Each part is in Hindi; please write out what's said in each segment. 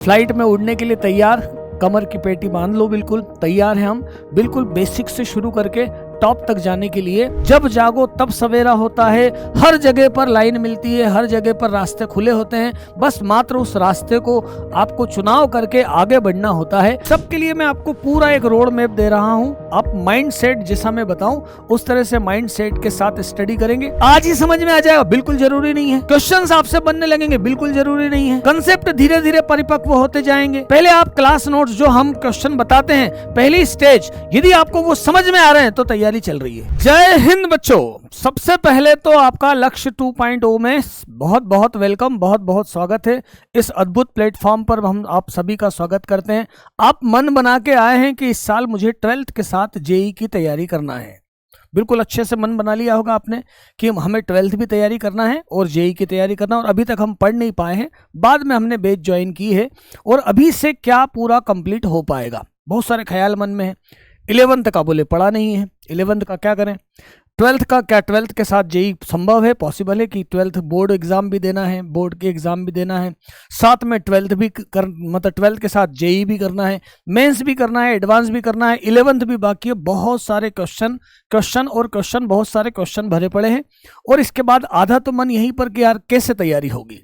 फ्लाइट में उड़ने के लिए तैयार, कमर की पेटी बांध लो, बिल्कुल तैयार हैं हम। बिल्कुल बेसिक से शुरू करके टॉप तक जाने के लिए। जब जागो तब सवेरा होता है, हर जगह पर लाइन मिलती है, हर जगह पर रास्ते खुले होते हैं, बस मात्र उस रास्ते को आपको चुनाव करके आगे बढ़ना होता है। सबके लिए मैं आपको पूरा एक रोड मैप दे रहा हूं। आप माइंड सेट जैसा मैं बताऊं उस तरह से माइंड सेट के साथ स्टडी करेंगे। आज ही समझ में आ जाएगा बिल्कुल जरूरी नहीं है। क्वेश्चंस आपसे बनने लगेंगे बिल्कुल जरूरी नहीं है। कंसेप्ट धीरे धीरे परिपक्व होते जाएंगे। पहले आप क्लास नोट्स जो हम क्वेश्चन बताते हैं, पहली स्टेज, यदि आपको वो समझ में आ रहे हैं तो तैयारी चल रही है। जय हिंद बच्चों। सबसे पहले तो आपका लक्ष्य 2.0 में बहुत बहुत वेलकम, बहुत बहुत स्वागत है। इस अद्भुत प्लेटफॉर्म पर हम आप सभी का स्वागत करते हैं। आप मन बना के आए हैं कि इस साल मुझे 12th के साथ जेई की तैयारी करना है। बिल्कुल अच्छे से मन बना लिया होगा आपने कि हमें 12th भी तैयारी करना है और जेई की तैयारी करना, और अभी तक हम पढ़ नहीं पाए हैं। बाद में हमने बैच ज्वाइन की है और अभी से क्या पूरा कंप्लीट हो पाएगा, बहुत सारे ख्याल मन में है। 11th का बोले पढ़ा नहीं है, 11th का क्या करें। 12th का क्या, 12th के साथ जेई संभव है, पॉसिबल है कि 12th बोर्ड एग्जाम भी देना है, बोर्ड के एग्जाम भी देना है, साथ में 12th भी मतलब 12th के साथ जेई भी करना है, मेंस भी करना है, एडवांस भी करना है, 11th भी बाकी है। बहुत सारे क्वेश्चन बहुत सारे क्वेश्चन भरे पड़े हैं। और इसके बाद आधा तो मन यहीं पर कि यार कैसे तैयारी होगी।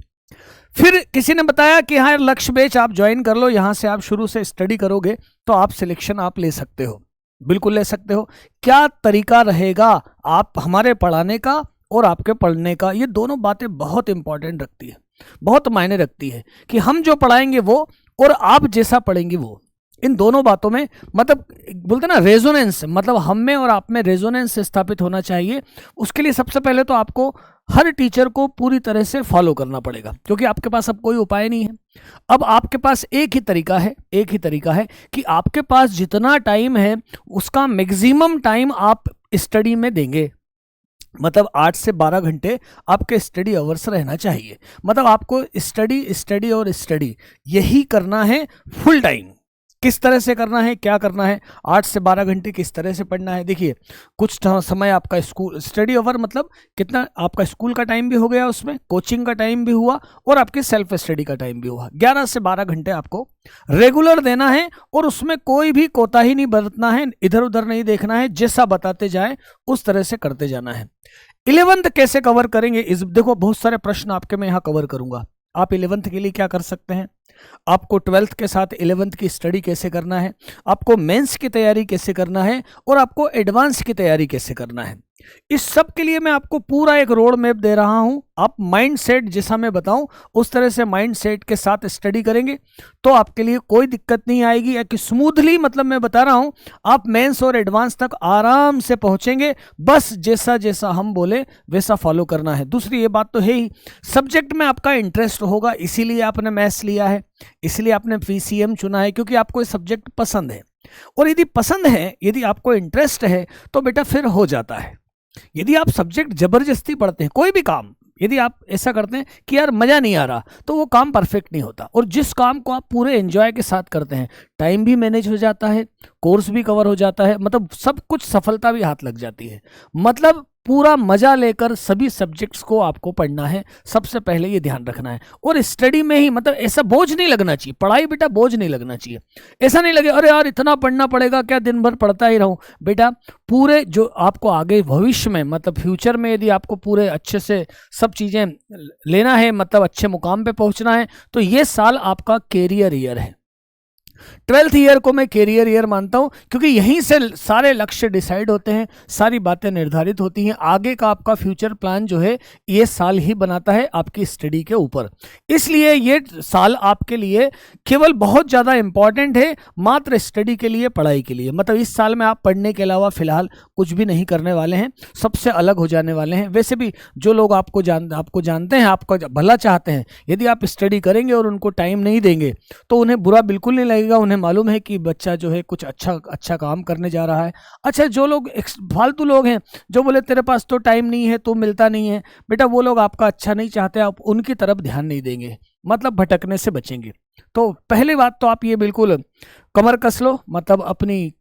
फिर किसी ने बताया कि हाँ लक्ष्य बैच आप ज्वाइन कर लो, यहाँ से आप शुरू से स्टडी करोगे तो आप सिलेक्शन आप ले सकते हो, बिल्कुल ले सकते हो। क्या तरीका रहेगा आप हमारे पढ़ाने का और आपके पढ़ने का, ये दोनों बातें बहुत इंपॉर्टेंट रखती है, बहुत मायने रखती है कि हम जो पढ़ाएंगे वो और आप जैसा पढ़ेंगे वो। इन दोनों बातों में मतलब बोलते ना रेजोनेंस, मतलब हम में और आप में रेजोनेंस स्थापित होना चाहिए। उसके लिए सबसे पहले तो आपको हर टीचर को पूरी तरह से फॉलो करना पड़ेगा, क्योंकि आपके पास अब कोई उपाय नहीं है। अब आपके पास एक ही तरीका है कि आपके पास जितना टाइम है उसका मैक्सिमम टाइम आप स्टडी में देंगे। मतलब 8 से 12 घंटे आपके स्टडी अवर्स रहना चाहिए। मतलब आपको स्टडी और स्टडी यही करना है फुल टाइम। किस तरह से करना है, क्या करना है, 8 से 12 घंटे किस तरह से पढ़ना है। देखिए कुछ समय आपका स्कूल स्टडी अवर मतलब कितना आपका स्कूल का टाइम भी हो गया, उसमें कोचिंग का टाइम भी हुआ और आपके सेल्फ स्टडी का टाइम भी हुआ। 11 से 12 घंटे आपको रेगुलर देना है और उसमें कोई भी कोताही नहीं बरतना है, इधर उधर नहीं देखना है, जैसा बताते जाए उस तरह से करते जाना है। 11th कैसे कवर करेंगे, इस देखो बहुत सारे प्रश्न आपके मैं यहाँ कवर करूंगा। आप 11th के लिए क्या कर सकते हैं, आपको 12th के साथ 11th की स्टडी कैसे करना है, आपको मेंस की तैयारी कैसे करना है और आपको एडवांस की तैयारी कैसे करना है, इस सब के लिए मैं आपको पूरा एक रोड मैप दे रहा हूं। आप माइंड सेट जैसा मैं बताऊं उस तरह से माइंड सेट के साथ स्टडी करेंगे तो आपके लिए कोई दिक्कत नहीं आएगी, या कि स्मूथली, मतलब मैं बता रहा हूं आप मेंस और एडवांस तक आराम से पहुंचेंगे। बस जैसा जैसा हम बोले वैसा फॉलो करना है। दूसरी ये बात तो है ही, सब्जेक्ट में आपका इंटरेस्ट होगा, इसीलिए आपने मैथ्स लिया है, इसलिए आपने पीसीएम चुना है, क्योंकि आपको ये सब्जेक्ट पसंद है। और यदि पसंद है, यदि आपको इंटरेस्ट है तो बेटा फिर हो जाता है। यदि आप सब्जेक्ट जबरदस्ती पढ़ते हैं, कोई भी काम यदि आप ऐसा करते हैं कि यार मजा नहीं आ रहा, तो वो काम परफेक्ट नहीं होता। और जिस काम को आप पूरे एंजॉय के साथ करते हैं, टाइम भी मैनेज हो जाता है, कोर्स भी कवर हो जाता है, मतलब सब कुछ सफलता भी हाथ लग जाती है। मतलब पूरा मजा लेकर सभी सब्जेक्ट्स को आपको पढ़ना है, सबसे पहले ये ध्यान रखना है। और स्टडी में ही मतलब ऐसा बोझ नहीं लगना चाहिए, पढ़ाई बेटा बोझ नहीं लगना चाहिए। ऐसा नहीं लगे अरे यार इतना पढ़ना पड़ेगा, क्या दिन भर पढ़ता ही रहूं। बेटा पूरे जो आपको आगे भविष्य में मतलब फ्यूचर में यदि आपको पूरे अच्छे से सब चीज़ें लेना है, मतलब अच्छे मुकाम पे पहुंचना है, तो ये साल आपका कैरियर ईयर है। 12th ईयर को मैं कैरियर ईयर मानता हूं, क्योंकि यहीं से सारे लक्ष्य डिसाइड होते हैं, सारी बातें निर्धारित होती हैं। आगे का आपका फ्यूचर प्लान जो है ये साल ही बनाता है आपकी स्टडी के ऊपर। इसलिए ये साल आपके लिए केवल बहुत ज़्यादा इंपॉर्टेंट है, मात्र स्टडी के लिए, पढ़ाई के लिए। मतलब इस साल में आप पढ़ने के अलावा फिलहाल कुछ भी नहीं करने वाले हैं, सबसे अलग हो जाने वाले हैं। वैसे भी जो लोग आपको जानते हैं, आपको भला चाहते हैं, यदि आप स्टडी करेंगे और उनको टाइम नहीं देंगे तो उन्हें बुरा बिल्कुल नहीं लगेगा। उन्हें मालूम है कि बच्चा जो है कुछ अच्छा काम करने जा रहा है। अच्छा, जो लोग फालतू लोग हैं जो बोले तेरे पास तो टाइम नहीं है, तो मिलता नहीं है, बेटा वो लोग आपका अच्छा नहीं चाहते, आप उनकी तरफ ध्यान नहीं देंगे, मतलब भटकने से बचेंगे। तो पहली बात तो आप ये बिल्कुल कमर कस लो, मतलब अपनी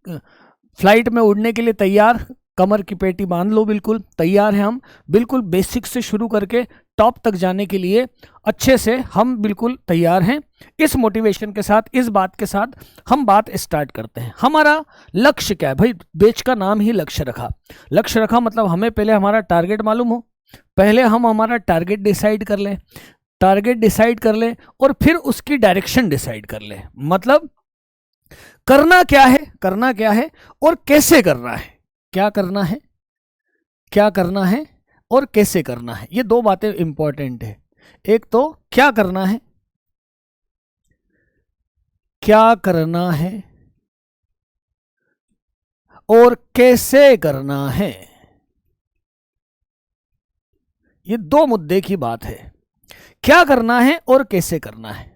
फ्लाइट में उड़ने के लिए तैयार, कमर की पेटी बांध लो, बिल्कुल तैयार हैं हम, बिल्कुल बेसिक से शुरू करके टॉप तक जाने के लिए अच्छे से हम बिल्कुल तैयार हैं। इस मोटिवेशन के साथ, इस बात के साथ हम बात स्टार्ट करते हैं। हमारा लक्ष्य क्या है भाई? बैच का नाम ही लक्ष्य रखा। लक्ष्य रखा मतलब हमें पहले हमारा टारगेट मालूम हो, पहले हम हमारा टारगेट डिसाइड कर लें, टारगेट डिसाइड कर लें और फिर उसकी डायरेक्शन डिसाइड कर लें। मतलब करना क्या है, करना क्या है और कैसे करना है, क्या करना है, क्या करना है और कैसे करना है, ये दो बातें इंपॉर्टेंट है। एक तो क्या करना है, क्या करना है और कैसे करना है, ये दो मुद्दे की बात है। क्या करना है और कैसे करना है।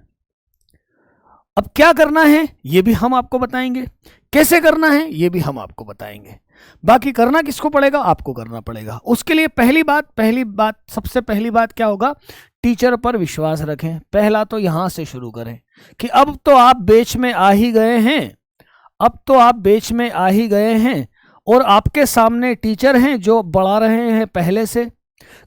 अब क्या करना है ये भी हम आपको बताएंगे, कैसे करना है ये भी हम आपको बताएंगे। बाकी करना किसको पड़ेगा? आपको करना पड़ेगा। उसके लिए पहली बात सबसे पहली बात क्या होगा? टीचर पर विश्वास रखें। पहला तो यहां से शुरू करें कि अब तो आप बैच में आ ही गए हैं, अब तो आप बैच में आ ही गए हैं और आपके सामने टीचर हैं जो बढ़ा रहे हैं पहले से।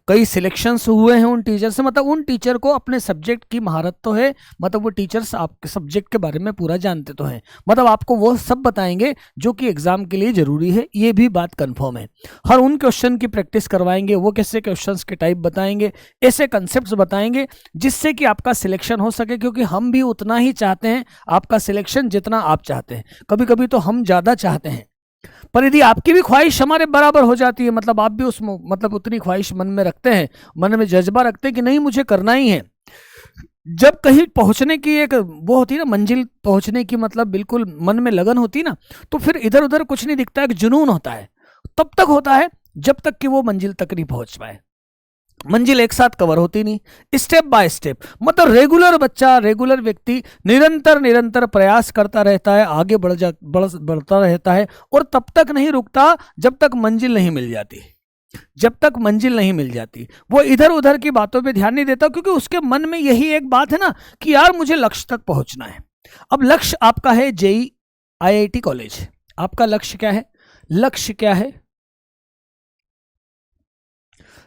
कई सिलेक्शंस हुए हैं उन टीचर से, मतलब उन टीचर को अपने सब्जेक्ट की महारत तो है, मतलब वो टीचर्स आपके सब्जेक्ट के बारे में पूरा जानते तो हैं, मतलब आपको वो सब बताएंगे जो कि एग्जाम के लिए जरूरी है, ये भी बात कंफर्म है। हर उन क्वेश्चन की प्रैक्टिस करवाएंगे, वो कैसे क्वेश्चंस के टाइप बताएंगे, ऐसे कंसेप्ट बताएंगे जिससे कि आपका सिलेक्शन हो सके, क्योंकि हम भी उतना ही चाहते हैं आपका सिलेक्शन जितना आप चाहते हैं। कभी कभी तो हम ज़्यादा चाहते हैं, पर यदि आपकी भी ख्वाहिश हमारे बराबर हो जाती है, मतलब आप भी उस मतलब उतनी ख्वाहिश मन में रखते हैं, मन में जज्बा रखते हैं कि नहीं मुझे करना ही है, जब कहीं पहुंचने की एक वो होती है ना, मंजिल पहुंचने की मतलब बिल्कुल मन में लगन होती है ना, तो फिर इधर उधर कुछ नहीं दिखता, एक जुनून होता है। तब तक होता है जब तक कि वो मंजिल तक नहीं पहुंच पाए। मंजिल एक साथ कवर होती नहीं, स्टेप बाय स्टेप, मतलब रेगुलर बच्चा, रेगुलर व्यक्ति निरंतर प्रयास करता रहता है, आगे बढ़ता रहता है और तब तक नहीं रुकता जब तक मंजिल नहीं मिल जाती। जब तक मंजिल नहीं मिल जाती वो इधर उधर की बातों पे ध्यान नहीं देता, क्योंकि उसके मन में यही एक बात है ना कि यार मुझे लक्ष्य तक पहुंचना है। अब लक्ष्य आपका है जेई IIT कॉलेज। आपका लक्ष्य क्या है? लक्ष्य क्या है?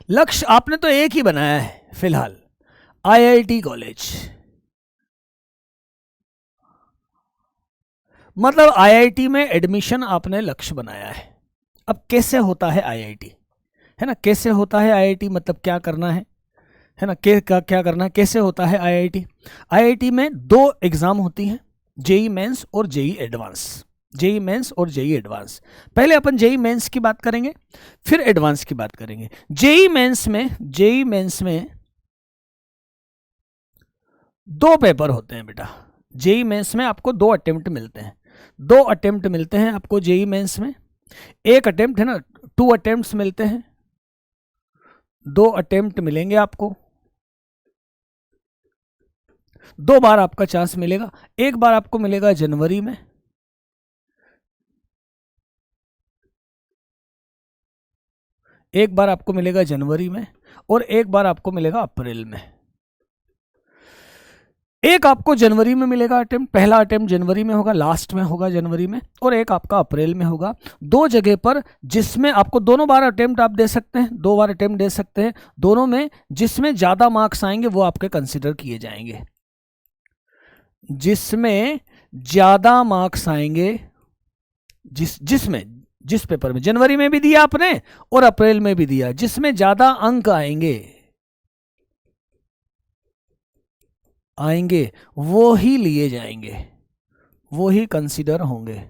लक्ष्य आपने तो एक ही बनाया है फिलहाल, IIT कॉलेज। मतलब IIT में एडमिशन आपने लक्ष्य बनाया है। अब कैसे होता है IIT, है ना, कैसे होता है IIT, मतलब क्या करना है ना, क्या करना है, कैसे होता है IIT में दो एग्जाम होती हैं, जेई मेंस और जेई एडवांस। जेई मेंस और जेई एडवांस। पहले अपन जेई मेंस की बात करेंगे, फिर एडवांस की बात करेंगे। जेई मेंस में दो पेपर होते हैं बेटा। जेई मेंस में आपको दो अटेम्प्ट मिलते हैं, दो अटेम्प्ट मिलते हैं आपको जेई मेंस में। एक अटेम्प्ट है ना, 2 अटेम्प्ट्स मिलते हैं, 2 अटेम्प्ट मिलेंगे आपको, 2 बार आपका चांस मिलेगा। एक बार आपको मिलेगा जनवरी में, एक बार आपको मिलेगा जनवरी में और एक बार आपको मिलेगा अप्रैल में। एक आपको जनवरी में मिलेगा अटेम्प्ट, पहला अटेम्प्ट जनवरी में होगा, लास्ट में होगा जनवरी में, और एक आपका अप्रैल में होगा। दो जगह पर जिसमें आपको दोनों बार अटेम्प्ट आप दे सकते हैं, 2 बार अटेम्प्ट दे सकते हैं। दोनों में जिसमें ज़्यादा मार्क्स आएंगे वो आपके कंसिडर किए जाएंगे, जिसमें ज़्यादा मार्क्स आएंगे, जिस पेपर में जनवरी में भी दिया आपने और अप्रैल में भी दिया, जिसमें ज़्यादा अंक आएंगे वो ही लिए जाएंगे, वो ही कंसीडर होंगे।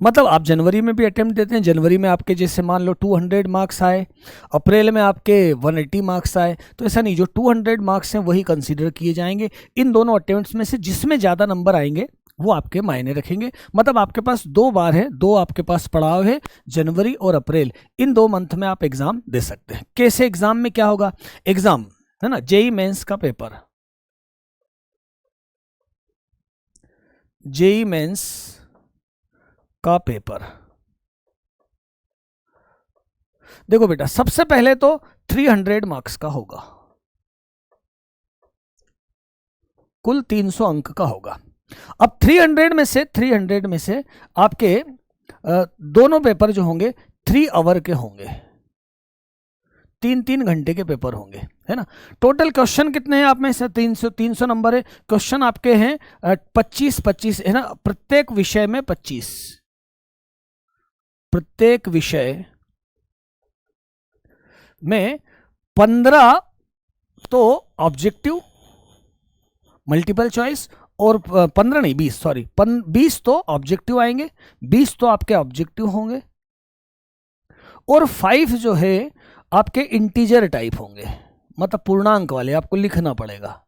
मतलब आप जनवरी में भी अटेम्प्ट देते हैं, जनवरी में आपके जैसे मान लो 200 मार्क्स आए, अप्रैल में आपके 180 मार्क्स आए, तो ऐसा नहीं, जो 200 मार्क्स हैं वही कंसीडर किए जाएंगे। इन दोनों अटेम्प्ट्स में से जिसमें ज़्यादा नंबर आएंगे वो आपके मायने रखेंगे। मतलब आपके पास 2 बार है, 2 आपके पास पड़ाव है, जनवरी और अप्रैल, इन 2 मंथ में आप एग्जाम दे सकते हैं। कैसे एग्जाम में क्या होगा? एग्जाम है ना, जेई मेंस का पेपर, जेई मेंस का पेपर। देखो बेटा, सबसे पहले तो 300 मार्क्स का होगा, कुल 300 अंक का होगा। अब 300 में से आपके दोनों पेपर जो होंगे 3 आवर के होंगे, 3 घंटे के पेपर होंगे, है ना। टोटल क्वेश्चन कितने हैं आप में से? 300 नंबर है। क्वेश्चन आपके हैं 25 है ना, प्रत्येक विषय में 25, प्रत्येक विषय में 15 तो ऑब्जेक्टिव मल्टीपल चॉइस और 15 नहीं 20 सॉरी 20 तो ऑब्जेक्टिव आएंगे, 20 तो आपके ऑब्जेक्टिव होंगे और 5 जो है आपके इंटीजर टाइप होंगे, मतलब पूर्णांक वाले, आपको लिखना पड़ेगा।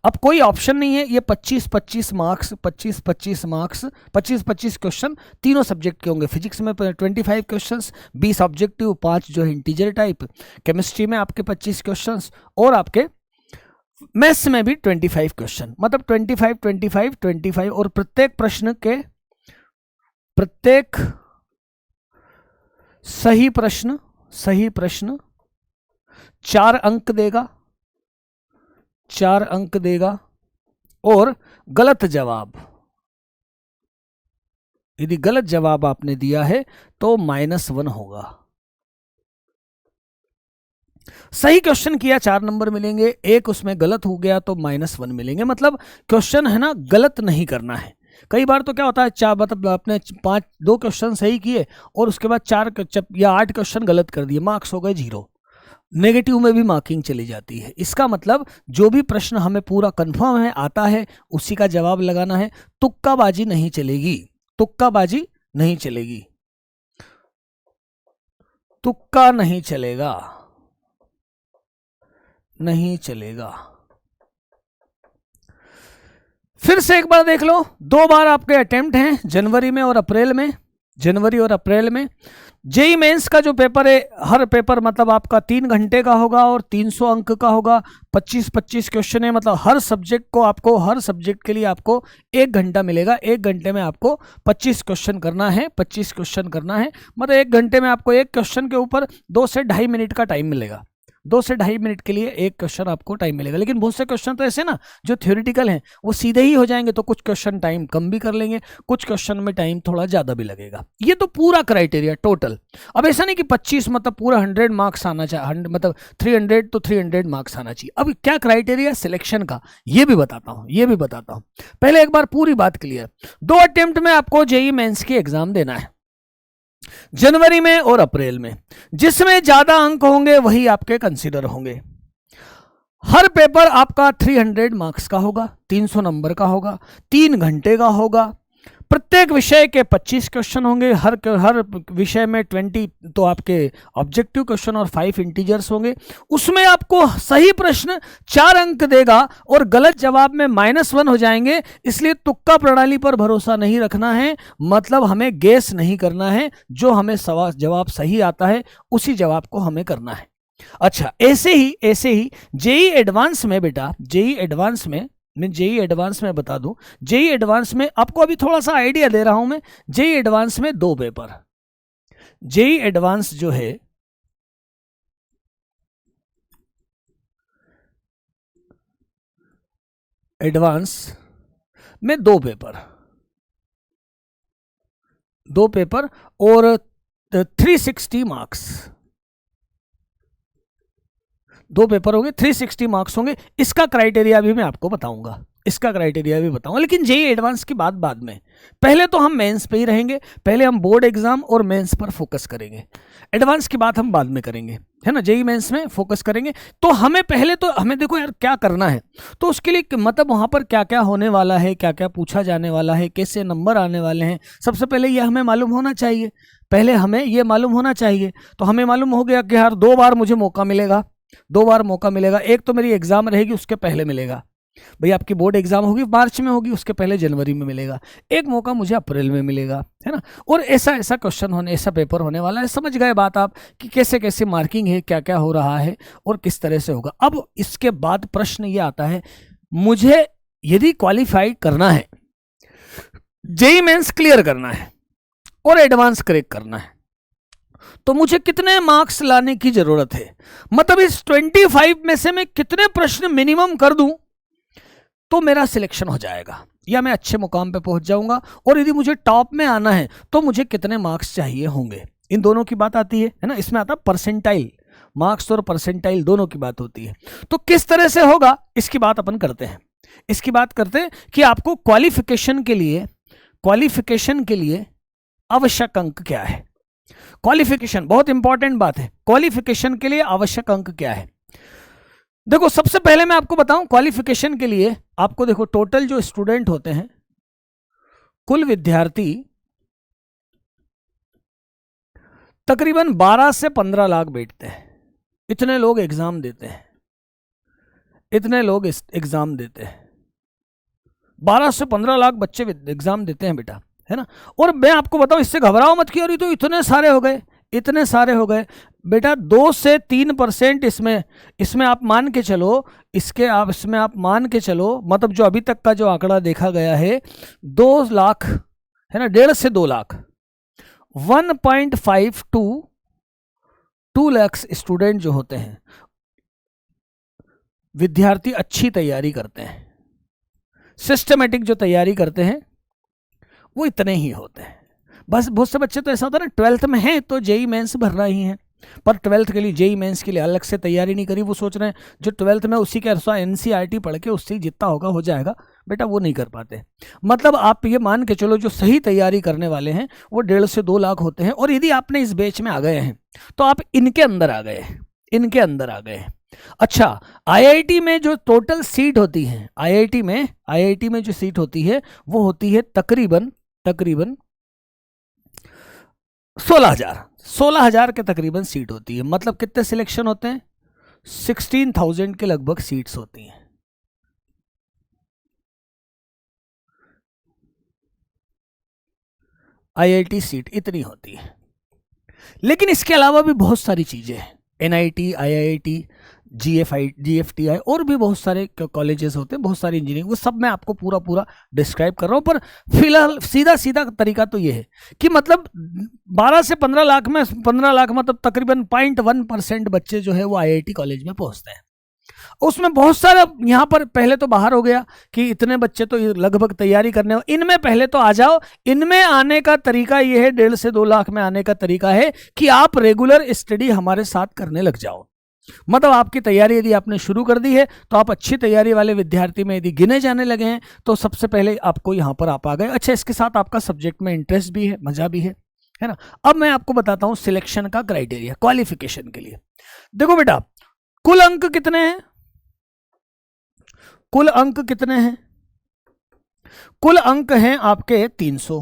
अब कोई ऑप्शन नहीं है, ये 25 मार्क्स 25 मार्क्स 25 क्वेश्चन तीनों सब्जेक्ट के होंगे। फिजिक्स में 25 क्वेश्चंस, 20 ऑब्जेक्टिव, 5 जो है इंटीजर टाइप, केमिस्ट्री में आपके 25 क्वेश्चंस और आपके मैथ्स में भी 25 क्वेश्चन, मतलब 25 और प्रत्येक प्रश्न के प्रत्येक सही प्रश्न 4 अंक देगा, 4 अंक देगा और गलत जवाब, यदि गलत जवाब आपने दिया है तो -1 होगा। सही क्वेश्चन किया 4 नंबर मिलेंगे, एक उसमें गलत हो गया तो -1 मिलेंगे। मतलब क्वेश्चन है ना गलत नहीं करना है। कई बार तो क्या होता है, 4 मतलब आपने 2 क्वेश्चन सही किए और उसके बाद 4 या 8 क्वेश्चन गलत कर दिए, मार्क्स हो गए 0, नेगेटिव में भी मार्किंग चली जाती है। इसका मतलब जो भी प्रश्न हमें पूरा कंफर्म है आता है उसी का जवाब लगाना है, तुक्काबाजी नहीं चलेगी, तुक्काबाजी नहीं चलेगी, तुक्का नहीं चलेगा, नहीं चलेगा। फिर से एक बार देख लो, 2 बार आपके अटेम्प्ट हैं, जनवरी में और अप्रैल में, जनवरी और अप्रैल में। जेई मेंस का जो पेपर है, हर पेपर मतलब आपका 3 घंटे का होगा और 300 अंक का होगा, 25 क्वेश्चन है, मतलब हर सब्जेक्ट को आपको, हर सब्जेक्ट के लिए आपको 1 घंटा मिलेगा। 1 घंटे में आपको 25 क्वेश्चन करना है, 25 क्वेश्चन करना है, मतलब 1 घंटे में आपको एक क्वेश्चन के ऊपर 2 से 2.5 मिनट का टाइम मिलेगा, 2 से 2.5 मिनट के लिए एक क्वेश्चन आपको टाइम मिलेगा। लेकिन बहुत से क्वेश्चन तो ऐसे ना जो थ्योरेटिकल हैं वो सीधे ही हो जाएंगे, तो कुछ क्वेश्चन टाइम कम भी कर लेंगे, कुछ क्वेश्चन में टाइम थोड़ा ज़्यादा भी लगेगा। ये तो पूरा क्राइटेरिया टोटल। अब ऐसा नहीं कि 25 मतलब पूरा 100 मार्क्स आना चाहिए, मतलब 300 तो 300 मार्क्स आना चाहिए। अब क्या क्राइटेरिया सिलेक्शन का ये भी बताता हूँ, पहले एक बार पूरी बात क्लियर। 2 अटेम्प्ट में आपको जेईई मेंस की एग्जाम देना है, जनवरी में और अप्रैल में। जिसमें ज्यादा अंक होंगे वही आपके कंसीडर होंगे। हर पेपर आपका 300 मार्क्स का होगा, 300 नंबर का होगा, 3 घंटे का होगा। प्रत्येक विषय के 25 क्वेश्चन होंगे, हर विषय में 20 तो आपके ऑब्जेक्टिव क्वेश्चन और 5 इंटीजर्स होंगे। उसमें आपको सही प्रश्न 4 अंक देगा और गलत जवाब में -1 हो जाएंगे। इसलिए तुक्का प्रणाली पर भरोसा नहीं रखना है, मतलब हमें गेस नहीं करना है, जो हमें जवाब सही आता है उसी जवाब को हमें करना है। अच्छा, ऐसे ही जेईई एडवांस में बेटा, जेईई एडवांस में बता दूं, जेईई एडवांस में आपको अभी थोड़ा सा आइडिया दे रहा हूं मैं। जेईई एडवांस में 2 पेपर, जेईई एडवांस जो है एडवांस में 2 पेपर और 360 मार्क्स, 2 पेपर होंगे, 360 मार्क्स होंगे। इसका क्राइटेरिया भी मैं आपको बताऊंगा, लेकिन जेईई एडवांस की बात बाद में। पहले तो हम मेंस पे ही रहेंगे, पहले हम बोर्ड एग्जाम और मेंस पर फोकस करेंगे, एडवांस की बात हम बाद में करेंगे, है ना। जेईई मेंस में फोकस करेंगे। तो हमें पहले तो हमें देखो यार क्या करना है, तो उसके लिए मतलब वहां पर क्या क्या होने वाला है, क्या क्या पूछा जाने वाला है, कैसे नंबर आने वाले हैं, सबसे पहले ये हमें मालूम होना चाहिए। तो हमें मालूम हो गया कि यार 2 बार मुझे मौका मिलेगा, 2 बार मौका मिलेगा। एक तो मेरी एग्जाम रहेगी उसके पहले मिलेगा, भाई आपकी बोर्ड एग्जाम होगी मार्च में होगी, उसके पहले जनवरी में मिलेगा। एक मौका मुझे अप्रैल में मिलेगा, है ना। और ऐसा क्वेश्चन ऐसा पेपर होने वाला है। समझ गए बात आप कि कैसे कैसे मार्किंग है, क्या क्या हो रहा है और किस तरह से होगा। अब इसके बाद प्रश्न ये आता है, मुझे यदि क्वालिफाई करना है, जेईई मेंस क्लियर करना है और एडवांस क्रैक करना है, तो मुझे कितने मार्क्स लाने की जरूरत है, मतलब इस 25 में से मैं कितने प्रश्न मिनिमम कर दूं तो मेरा सिलेक्शन हो जाएगा। या मैं अच्छे मुकाम पे पहुंच जाऊंगा, और यदि मुझे टॉप में आना है तो मुझे कितने मार्क्स चाहिए होंगे। इन दोनों की बात आती है ना, इसमें आता परसेंटाइल, मार्क्स और परसेंटाइल दोनों की बात होती है। तो किस तरह से होगा इसकी बात अपन करते हैं। इसकी बात करते हैं कि आपको क्वालिफिकेशन के लिए आवश्यक अंक क्या है। क्वालिफिकेशन बहुत इंपॉर्टेंट बात है। क्वालिफिकेशन के लिए आवश्यक अंक क्या है? देखो सबसे पहले मैं आपको बताऊं, क्वालिफिकेशन के लिए आपको देखो टोटल जो स्टूडेंट होते हैं, कुल विद्यार्थी तकरीबन 12 से 15 लाख बैठते हैं। इतने लोग एग्जाम देते हैं, 12 से 15 लाख बच्चे एग्जाम देते हैं बेटा, है ना। और मैं आपको बताऊं, इससे घबराओ मत कि अरे तो इतने सारे हो गए बेटा। 2 से 3% इसमें आप मान के चलो, इसमें आप मान के चलो, मतलब जो अभी तक का जो आंकड़ा देखा गया है 2 लाख, है ना, 1.5 से 2 लाख, 1.5 to 2 लाख स्टूडेंट जो होते हैं, विद्यार्थी अच्छी तैयारी करते हैं, सिस्टमेटिक जो तैयारी करते हैं वो इतने ही होते हैं। बस बहुत से बच्चे तो ऐसा होता है ना, 12th में हैं तो जेई मेंस भर रही हैं, पर 12th के लिए जेई मेंस के लिए अलग से तैयारी नहीं करी। वो सोच रहे हैं जो 12th में उसी के अनुसार एनसीईआरटी पढ़ के उससे जितना होगा हो जाएगा, बेटा वो नहीं कर पाते। मतलब आप ये मान के चलो जो सही तैयारी करने वाले हैं वो 1.5 से 2 लाख होते हैं। और यदि आपने इस बैच में आ गए हैं तो आप इनके अंदर आ गए हैं। अच्छा, आईआईटी में जो टोटल सीट होती है, आईआईटी में जो सीट होती है वो होती है तकरीबन 16,000 के तकरीबन सीट होती है। मतलब कितने सिलेक्शन होते हैं? 16,000 के लगभग सीट्स होती हैं। आईआईटी सीट इतनी होती है। लेकिन इसके अलावा भी बहुत सारी चीजें हैं, एनआईटी, आईआईटी, जीएफटीआई और भी बहुत सारे कॉलेजेस होते हैं, बहुत सारी इंजीनियरिंग, वो सब मैं आपको पूरा डिस्क्राइब कर रहा हूं। पर फिलहाल सीधा तरीका तो ये है कि मतलब 12 से 15 लाख में 15 लाख मतलब तकरीबन 0.1% बच्चे जो है वो आईआईटी कॉलेज में पहुंचते हैं। उसमें बहुत सारा यहाँ पर पहले तो बाहर हो गया कि इतने बच्चे तो लगभग तैयारी करने, इनमें पहले तो आ जाओ। इनमें आने का तरीका ये है, 1.5 से 2 लाख में आने का तरीका है कि आप रेगुलर स्टडी हमारे साथ करने लग जाओ। मतलब आपकी तैयारी यदि आपने शुरू कर दी है तो आप अच्छी तैयारी वाले विद्यार्थी में यदि गिने जाने लगे हैं तो सबसे पहले आपको यहाँ पर आप आ गए। अच्छा, इसके साथ आपका सब्जेक्ट में इंटरेस्ट भी है, मजा भी है ना। अब मैं आपको बताता हूँ सिलेक्शन का क्राइटेरिया क्वालिफिकेशन के लिए। देखो बेटा, कुल अंक कितने हैं? कुल अंक हैं आपके 300,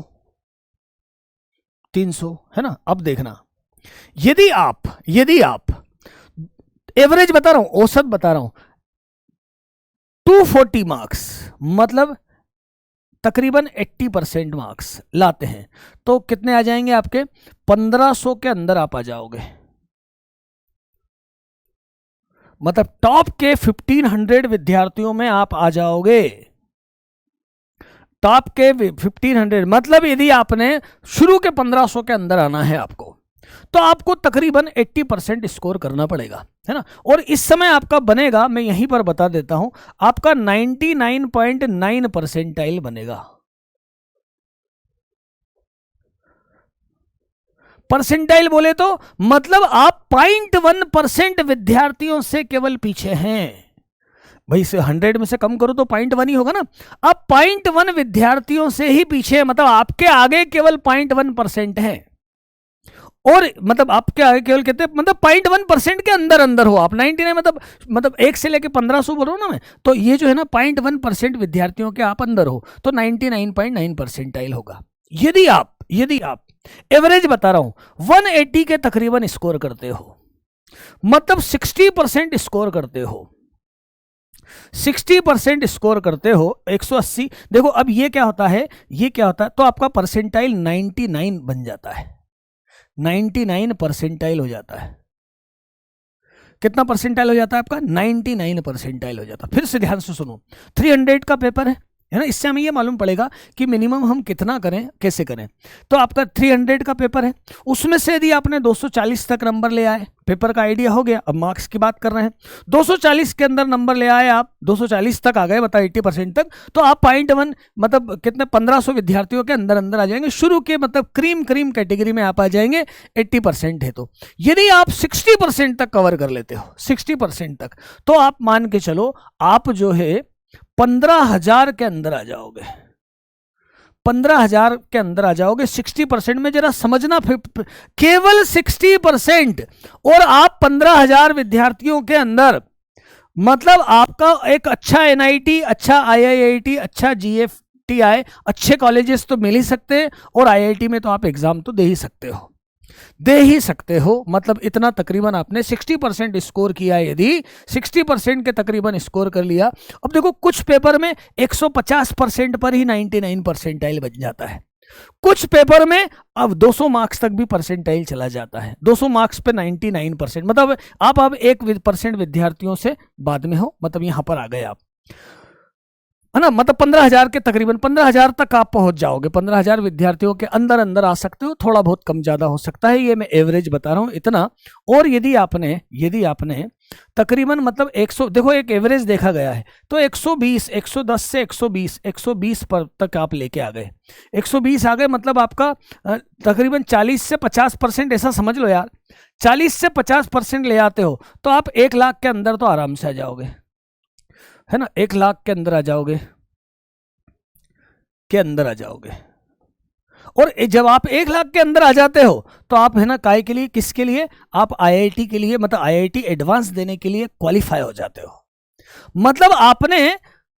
है ना। अब देखना, यदि आप एवरेज बता रहा हूं, औसत बता रहा हूं, 240 मार्क्स मतलब तकरीबन 80% मार्क्स लाते हैं तो कितने आ जाएंगे आपके? 1500 के अंदर आप आ जाओगे। मतलब टॉप के 1500 विद्यार्थियों में आप आ जाओगे। टॉप के 1500 मतलब यदि आपने शुरू के 1500 के अंदर आना है आपको, तो आपको तकरीबन 80% स्कोर करना पड़ेगा, है ना। और इस समय आपका बनेगा, मैं यहीं पर बता देता हूं, आपका 99.9 परसेंटाइल बनेगा। परसेंटाइल बोले तो मतलब आप 0.1% विद्यार्थियों से केवल पीछे हैं। भाई से 100 में से कम करो तो 0.1 ही होगा ना। अब 0.1 विद्यार्थियों से ही पीछे, मतलब आपके आगे केवल 0.1% है। और मतलब आपके आगे केवल कहते हैं मतलब 0.1% के अंदर हो आप। 99 मतलब 1 से लेके 1500 बोलो ना मैं, तो ये जो है ना 0.1% विद्यार्थियों के आप अंदर हो तो 99.9 परसेंटाइल होगा। यदि आप एवरेज बता रहा हूं 180 के तकरीबन स्कोर करते हो, मतलब 60% स्कोर करते हो, 60% स्कोर करते हो, 180। देखो अब ये क्या होता है तो आपका परसेंटाइल 99 बन जाता है, 99 परसेंटाइल हो जाता है। कितना परसेंटाइल हो जाता है आपका? 99 परसेंटाइल हो जाता है। फिर से ध्यान से सुनो, 300 का पेपर है, है ना। इससे हमें ये मालूम पड़ेगा कि मिनिमम हम कितना करें, कैसे करें। तो आपका 300 का पेपर है, उसमें से यदि आपने 240 तक नंबर ले आए, पेपर का आइडिया हो गया। अब मार्क्स की बात कर रहे हैं, 240 के अंदर नंबर ले आए आप, 240 तक आ गए, बताओ 80% तक, तो आप 0.1 मतलब कितने 1500 विद्यार्थियों के अंदर अंदर आ जाएंगे। शुरू के मतलब क्रीम कैटेगरी में आप आ जाएंगे, 80% है। तो यदि आप 60% तक कवर कर लेते हो, 60% तक, तो आप मान के चलो आप जो है 15,000 के अंदर आ जाओगे, 15,000 के अंदर आ जाओगे 60% में। जरा समझना, केवल 60% और आप 15,000 विद्यार्थियों के अंदर, मतलब आपका एक अच्छा एनआईटी, अच्छा आईआईटी, अच्छा जीएफटीआई, अच्छे कॉलेजेस तो मिल ही सकते हैं, और आईआईटी में तो आप एग्जाम तो दे ही सकते हो। मतलब इतना तकरीबन आपने 60% स्कोर किया, यदि 60% के तकरीबन स्कोर कर लिया। अब देखो कुछ पेपर में 150% पर ही 99 परसेंटाइल बन जाता है, कुछ पेपर में अब 200 मार्क्स तक भी परसेंटाइल चला जाता है, 200 मार्क्स पे 99%, मतलब आप अब 1% विद्यार्थियों से बाद में हो, मतलब यहां पर आ गए आप, है ना। मतलब 15,000 के तकरीबन 15,000 तक आप पहुंच जाओगे, 15,000 विद्यार्थियों के अंदर अंदर आ सकते हो, थोड़ा बहुत कम ज्यादा हो सकता है, ये मैं एवरेज बता रहा हूं इतना। और यदि आपने तकरीबन मतलब 100, देखो एक एवरेज देखा गया है, तो 120, 110 से 120 पर तक आप लेके आ गए, 120 आ गए, मतलब आपका तकरीबन 40 से 50%, ऐसा समझ लो यार, 40 से 50% ले आते हो तो आप 1 लाख के अंदर तो आराम से आ जाओगे, है ना। 1 लाख के अंदर आ जाओगे, और जब आप 1 लाख के अंदर आ जाते हो तो आप, है ना, काय के लिए, किसके लिए, आप आईआईटी के लिए, मतलब आईआईटी एडवांस देने के लिए क्वालिफाई हो जाते हो। मतलब आपने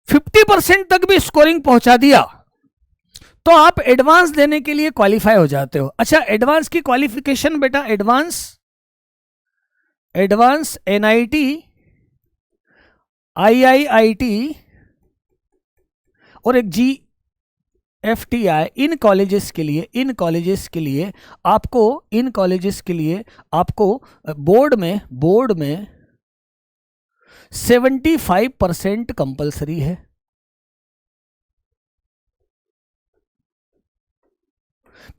50% तक भी स्कोरिंग पहुंचा दिया तो आप एडवांस देने के लिए क्वालिफाई हो जाते हो। अच्छा, एडवांस की क्वालिफिकेशन बेटा, एडवांस एनआईटी, आईआईटी और एक जीएफटीआई, इन कॉलेजेस के लिए आपको बोर्ड में 75% कंपलसरी है।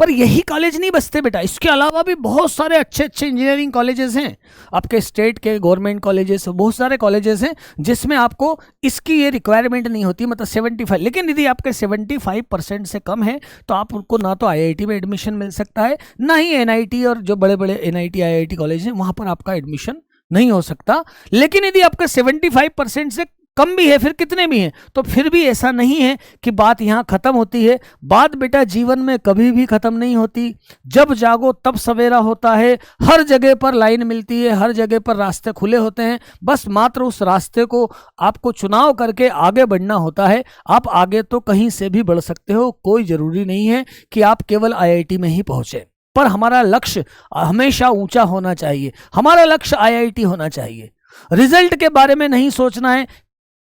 पर यही कॉलेज नहीं बचते बेटा, इसके अलावा भी बहुत सारे अच्छे इंजीनियरिंग कॉलेजेस हैं, आपके स्टेट के गवर्नमेंट कॉलेजेस, बहुत सारे कॉलेजेस हैं जिसमें आपको इसकी ये रिक्वायरमेंट नहीं होती, मतलब 75। लेकिन यदि आपके 75% से कम है तो आपको ना तो आईआईटी में एडमिशन मिल सकता है, ना ही एनआईटी, और जो बड़े बड़े एनआईटी आईआईटी कॉलेज हैं वहां पर आपका एडमिशन नहीं हो सकता। लेकिन यदि आपका 75% से कम भी है, फिर कितने भी हैं, तो फिर भी ऐसा नहीं है कि बात यहां खत्म होती है। बात बेटा जीवन में कभी भी खत्म नहीं होती, जब जागो तब सवेरा होता है, हर जगह पर लाइन मिलती है, हर जगह पर रास्ते खुले होते हैं, बस मात्र उस रास्ते को आपको चुनाव करके आगे बढ़ना होता है। आप आगे तो कहीं से भी बढ़ सकते हो, कोई जरूरी नहीं है कि आप केवल आईआईटी में ही पहुंचे, पर हमारा लक्ष्य हमेशा ऊंचा होना चाहिए, हमारा लक्ष्य आईआईटी होना चाहिए। रिजल्ट के बारे में नहीं सोचना है,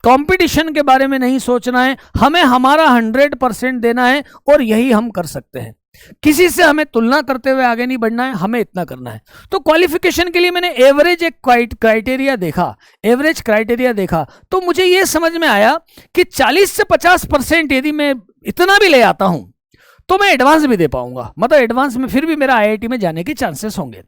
कंपटीशन के बारे में नहीं सोचना है, हमें हमारा 100% देना है, और यही हम कर सकते हैं। किसी से हमें तुलना करते हुए आगे नहीं बढ़ना है, हमें इतना करना है। तो क्वालिफिकेशन के लिए मैंने एवरेज क्राइटेरिया देखा, तो मुझे यह समझ में आया कि 40 से 50% यदि मैं इतना भी ले आता हूं तो मैं एडवांस भी दे पाऊंगा, मतलब एडवांस में फिर भी मेरा आईआईटी में जाने के चांसेस होंगे।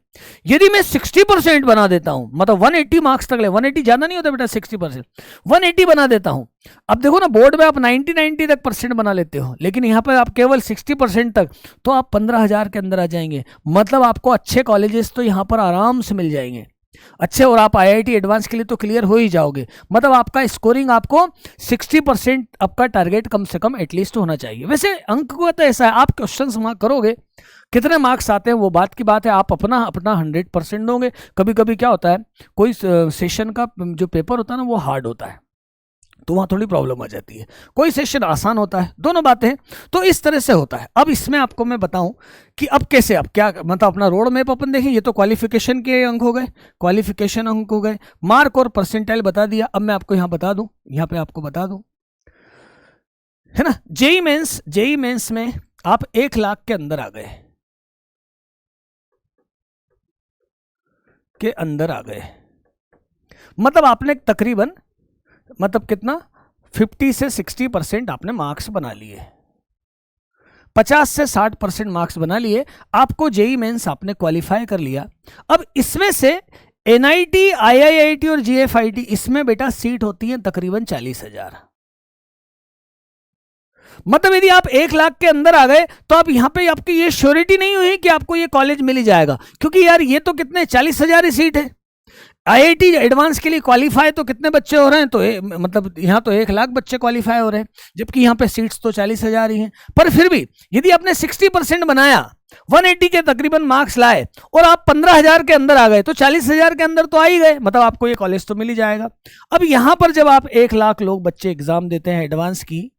यदि मैं 60% बना देता हूं, मतलब 180 मार्क्स तक ले, 180 ज्यादा नहीं होता बेटा, 60%, 180 बना देता हूं। अब देखो ना, बोर्ड में आप 90 तक परसेंट बना लेते हो, लेकिन यहां पर आप केवल 60% तक, तो आप 15,000 के अंदर आ जाएंगे। मतलब आपको अच्छे कॉलेजेस तो यहां पर आराम से मिल जाएंगे, अच्छे, और आप आईआईटी एडवांस के लिए तो क्लियर हो ही जाओगे। मतलब आपका स्कोरिंग आपको 60% आपका टारगेट कम से कम एटलीस्ट होना चाहिए। वैसे अंक को तो ऐसा है, आप क्वेश्चंस मार्क करोगे, कितने मार्क्स आते हैं वो बात की बात है, आप अपना 100% दोगे। कभी कभी क्या होता है, कोई सेशन का जो पेपर होता है ना वो हार्ड होता है, तो वहां थोड़ी प्रॉब्लम आ जाती है, कोई सेशन आसान होता है, दोनों बातें, तो इस तरह से होता है। अब इसमें आपको मैं बताऊं कि अब कैसे, अब क्या मतलब अपना रोड मैप अपन देखें। ये तो क्वालिफिकेशन के अंक हो गए, क्वालिफिकेशन अंक हो गए, मार्क और परसेंटाइल बता दिया। अब मैं आपको यहां बता दूं, यहां पे आपको बता दूं, है ना, जेई मेंस में आप 1 लाख के अंदर आ गए, मतलब आपने तकरीबन, मतलब कितना, 50 से 60% आपने मार्क्स बना लिए, 50 से 60% मार्क्स बना लिए, आपको जेई मेंस आपने क्वालिफाई कर लिया। अब इसमें से एनआईटी, आईआईआईटी और जीएफआईटी, इसमें बेटा सीट होती है तकरीबन 40,000। मतलब यदि आप 1 लाख के अंदर आ गए तो आप यहां पे आपकी ये श्योरिटी नहीं हुई कि आपको ये कॉलेज मिल ही जाएगा, क्योंकि यार ये तो कितने 40,000 ही सीट है। आईआईटी एडवांस के लिए क्वालिफाई तो कितने बच्चे हो रहे हैं, तो मतलब यहाँ तो 1 लाख बच्चे क्वालिफाई हो रहे हैं, जबकि यहाँ पे सीट्स तो 40,000 ही हैं। पर फिर भी यदि आपने 60% बनाया, 180 के तकरीबन मार्क्स लाए और आप 15,000 के अंदर आ गए, तो 40,000 के अंदर तो आ ही गए, मतलब आपको ये कॉलेज तो मिल ही जाएगा। अब यहां पर जब आप 1 लाख लोग बच्चे एग्जाम देते हैं एडवांस की,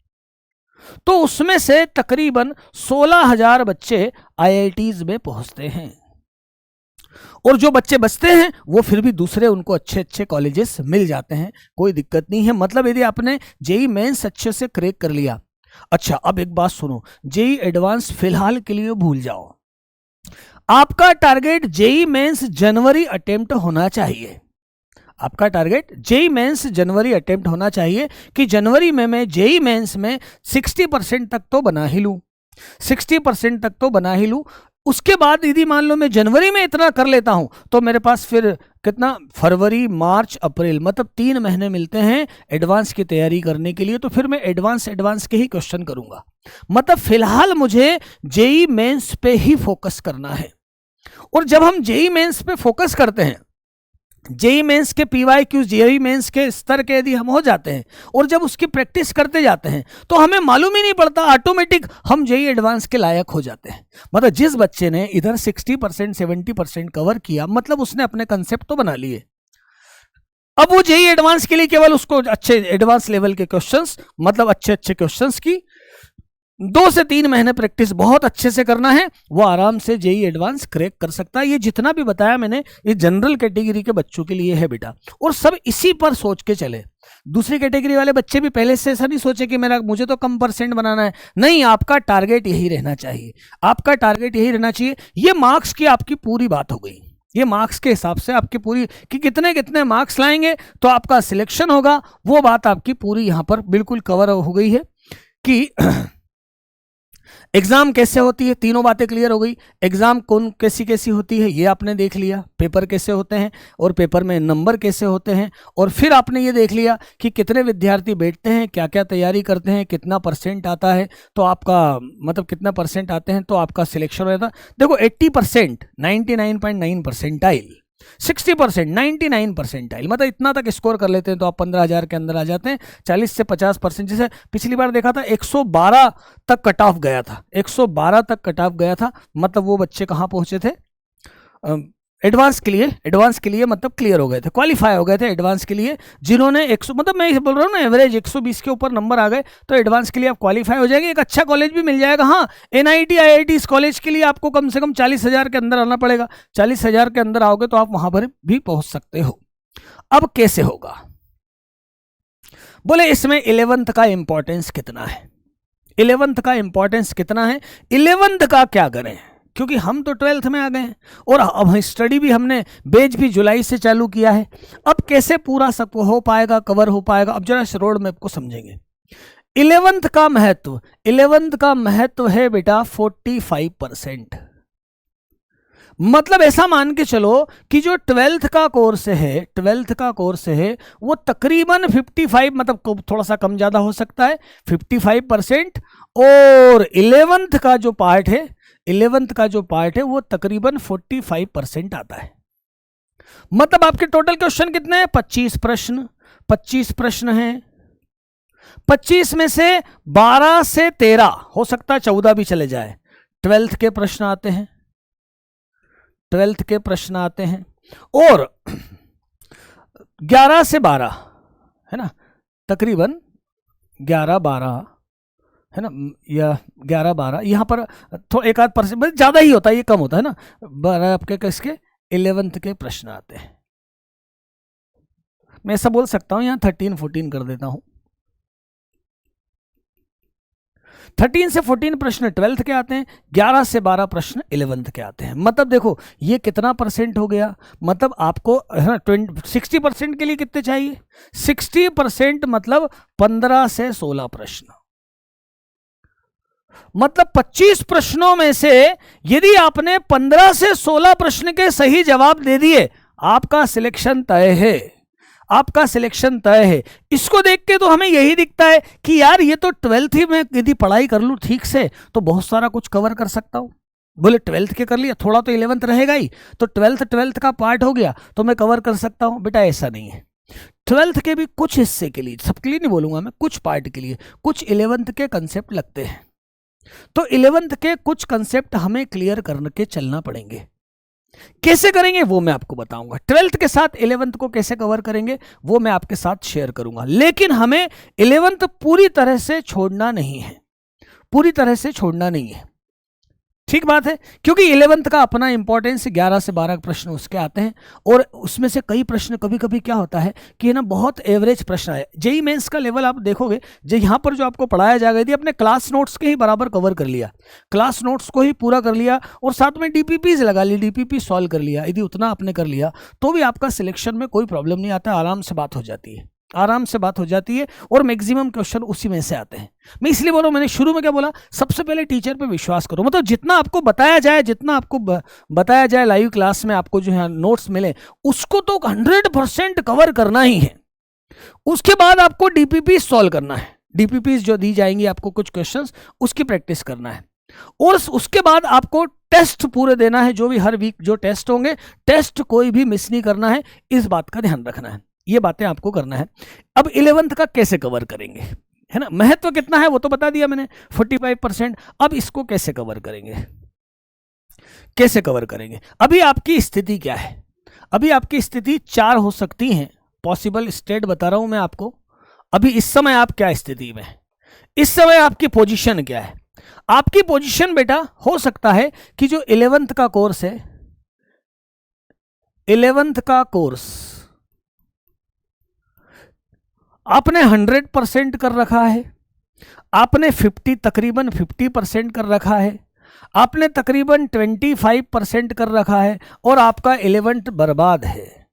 तो उसमें से तकरीबन 16,000 बच्चे आईआईटीज में पहुंचते हैं, और जो बच्चे बचते हैं वो फिर भी दूसरे उनको अच्छे अच्छे कॉलेजेस मिल जाते हैं, कोई दिक्कत नहीं है। मतलब यदि आपने जेई मेंस अच्छे से क्रैक कर लिया। अच्छा, अब एक बात सुनो, जेई एडवांस फिलहाल के लिए भूल जाओ, आपका टारगेट जेई मेंस जनवरी अटेम्प्ट होना चाहिए। आपका टारगेट जेई मेंस जनवरी अटेम्प्ट होना चाहिए कि जनवरी में मैं जेई मेंस में 60% तक तो बना ही लूं, 60% तक तो बना ही लूं। उसके बाद यदि मान लो मैं जनवरी में इतना कर लेता हूं, तो मेरे पास फिर कितना, फरवरी, मार्च, अप्रैल, मतलब 3 महीने मिलते हैं एडवांस की तैयारी करने के लिए। तो फिर मैं एडवांस के ही क्वेश्चन करूंगा। मतलब फिलहाल मुझे जेई मेंस पे ही फोकस करना है। और जब हम जेई मेंस पे फोकस करते हैं, जेई मेंस के पीवाईक्यूज, जेई मेंस के स्तर के यदि हम हो जाते हैं और जब उसकी प्रैक्टिस करते जाते हैं, तो हमें मालूम ही नहीं पड़ता, ऑटोमेटिक हम जेई एडवांस के लायक हो जाते हैं। मतलब जिस बच्चे ने इधर 60% 70% कवर किया, मतलब उसने अपने कंसेप्ट तो बना लिए। अब वो जेई एडवांस के लिए केवल उसको अच्छे एडवांस लेवल के क्वेश्चंस, मतलब अच्छे अच्छे क्वेश्चंस की 2 से 3 महीने प्रैक्टिस बहुत अच्छे से करना है, वो आराम से जेई एडवांस क्रैक कर सकता है। ये जितना भी बताया मैंने, ये जनरल कैटेगरी के बच्चों के लिए है बेटा, और सब इसी पर सोच के चले। दूसरी कैटेगरी वाले बच्चे भी पहले से ऐसा नहीं सोचे कि मुझे तो कम % बनाना है। नहीं, आपका टारगेट यही रहना चाहिए, आपका टारगेट यही रहना चाहिए। ये मार्क्स की आपकी पूरी बात हो गई, ये मार्क्स के हिसाब से आपकी पूरी कि कितने कितने मार्क्स लाएंगे तो आपका सिलेक्शन होगा, वो बात आपकी पूरी यहां पर बिल्कुल कवर हो गई है कि एग्जाम कैसे होती है, तीनों बातें क्लियर हो गई। एग्जाम कौन कैसी कैसी होती है ये आपने देख लिया, पेपर कैसे होते हैं और पेपर में नंबर कैसे होते हैं, और फिर आपने ये देख लिया कि कितने विद्यार्थी बैठते हैं, क्या क्या तैयारी करते हैं, कितना % आता है, तो आपका मतलब कितना % आते हैं तो आपका सिलेक्शन हो जाता। देखो 80%, 99.9%, 60%, 99%, मतलब इतना तक स्कोर कर लेते हैं तो आप 15,000 के अंदर आ जाते हैं। 40 से 50%, जैसे पिछली बार देखा था 112 तक कट ऑफ गया था, 112 तक कट ऑफ गया था, मतलब वो बच्चे कहाँ पहुंचे थे एडवांस के लिए मतलब क्लियर हो गए थे, क्वालिफाई हो गए थे एडवांस के लिए, जिन्होंने 100, मतलब मैं बोल रहा हूँ ना, एवरेज 120 के ऊपर नंबर आ गए तो एडवांस के लिए आप क्वालिफाई हो जाएंगे, एक अच्छा कॉलेज भी मिल जाएगा। हाँ, एनआईटी, आईआईटी इस कॉलेज के लिए आपको कम से कम 40,000 के अंदर आना पड़ेगा। 40,000 के अंदर आओगे तो आप वहां पर भी पहुंच सकते हो। अब कैसे होगा, बोले इसमें 11th का इंपॉर्टेंस कितना है, 11th का इंपॉर्टेंस कितना है, 11th का क्या करें, क्योंकि हम तो 12th में आ गए हैं और अब स्टडी भी हमने बैच भी जुलाई से चालू किया है। अब कैसे पूरा सब हो पाएगा, कवर हो पाएगा, अब जरा इस रोड मैप को समझेंगे। 11th का महत्व, 11th का महत्व है बेटा 45%। मतलब ऐसा मान के चलो कि जो 12th का कोर्स है, 12th का कोर्स है वो तकरीबन 55, मतलब थोड़ा सा कम ज्यादा हो सकता है, 55%, और 11th का जो पार्ट है, 11th का जो पार्ट है वो तकरीबन 45% आता है। मतलब आपके टोटल क्वेश्चन कितने हैं, 25 प्रश्न, 25 प्रश्न हैं। 25 में से 12 से 13, हो सकता है 14 भी चले जाए, 12th के प्रश्न आते हैं, 12th के प्रश्न आते हैं, और 11 से 12 है ना, तकरीबन 11-12 है ना, या 11-12, यहां पर थोड़ा एक आध % ज्यादा ही होता है, ये कम होता है ना, 12 आपके किसके 11th के प्रश्न आते हैं। मैं ऐसा बोल सकता हूं, यहां 13-14 कर देता हूं। 13 से 14 प्रश्न 12th के आते हैं, 11 से 12 प्रश्न 11th के आते हैं। मतलब देखो ये कितना परसेंट हो गया, मतलब आपको है ना 60% के लिए कितने चाहिए, 60% मतलब 15 से 16 प्रश्न। मतलब 25 प्रश्नों में से यदि आपने 15 से 16 प्रश्न के सही जवाब दे दिए, आपका सिलेक्शन तय है, आपका सिलेक्शन तय है। इसको देख के तो हमें यही दिखता है कि यार ये तो 12th ही में यदि पढ़ाई कर लूँ ठीक से तो बहुत सारा कुछ कवर कर सकता हूँ। बोले 12th के कर लिया, थोड़ा तो 11th रहेगा ही, तो 12th का पार्ट हो गया तो मैं कवर कर सकता हूँ। बेटा ऐसा नहीं है, 12th के भी कुछ हिस्से के लिए, सबके लिए नहीं बोलूंगा मैं, कुछ पार्ट के लिए कुछ 11th के कंसेप्ट लगते हैं, तो 11th के कुछ कंसेप्ट हमें क्लियर करके चलना पड़ेंगे। कैसे करेंगे वो मैं आपको बताऊंगा। 12th के साथ 11th को कैसे कवर करेंगे वो मैं आपके साथ शेयर करूंगा, लेकिन हमें 11th पूरी तरह से छोड़ना नहीं है, पूरी तरह से छोड़ना नहीं है, ठीक बात है, क्योंकि 11th का अपना इंपॉर्टेंस 11 से 12 प्रश्न उसके आते हैं, और उसमें से कई प्रश्न कभी कभी क्या होता है कि ना बहुत एवरेज प्रश्न है। जेईई मेंस का लेवल आप देखोगे, जो यहाँ पर जो आपको पढ़ाया जाएगा, यदि अपने क्लास नोट्स के ही बराबर कवर कर लिया, क्लास नोट्स को ही पूरा कर लिया और साथ में डीपीपीज लगा ली, डीपीपी सॉल्व कर लिया, यदि उतना आपने कर लिया तो भी आपका सिलेक्शन में कोई प्रॉब्लम नहीं आता, आराम से बात हो जाती है, आराम से बात हो जाती है, और मैक्सिमम क्वेश्चन उसी में से आते हैं। मैं इसलिए बोल रहा हूं, मैंने शुरू में क्या बोला, सबसे पहले टीचर पे विश्वास करो। मतलब जितना आपको बताया जाए, जितना आपको बताया जाए लाइव क्लास में, आपको जो है नोट्स मिले उसको तो 100% कवर करना ही है। उसके बाद आपको डीपीपी सॉल्व करना है, डीपीपी जो दी जाएंगी आपको कुछ क्वेश्चंस, उसकी प्रैक्टिस करना है, और उसके बाद आपको टेस्ट पूरे देना है, जो भी हर वीक जो टेस्ट होंगे, टेस्ट कोई भी मिस नहीं करना है, इस बात का ध्यान रखना है, ये बातें आपको करना है। अब 11th का कैसे कवर करेंगे, है ना, महत्व कितना है वो तो बता दिया मैंने, 45%। अब इसको कैसे कवर करेंगे, कैसे कवर करेंगे। अभी आपकी स्थिति क्या है, अभी आपकी स्थिति 4 हो सकती हैं, पॉसिबल स्टेट बता रहा हूं मैं आपको। अभी इस समय आप क्या स्थिति में, इस समय आपकी पोजीशन क्या है। आपकी पोजीशन बेटा हो सकता है कि जो 11th का कोर्स है, 11th का कोर्स आपने 100% कर रखा है, आपने तकरीबन 50% कर रखा है, आपने तकरीबन 25% कर रखा है, और आपका 11th बर्बाद है।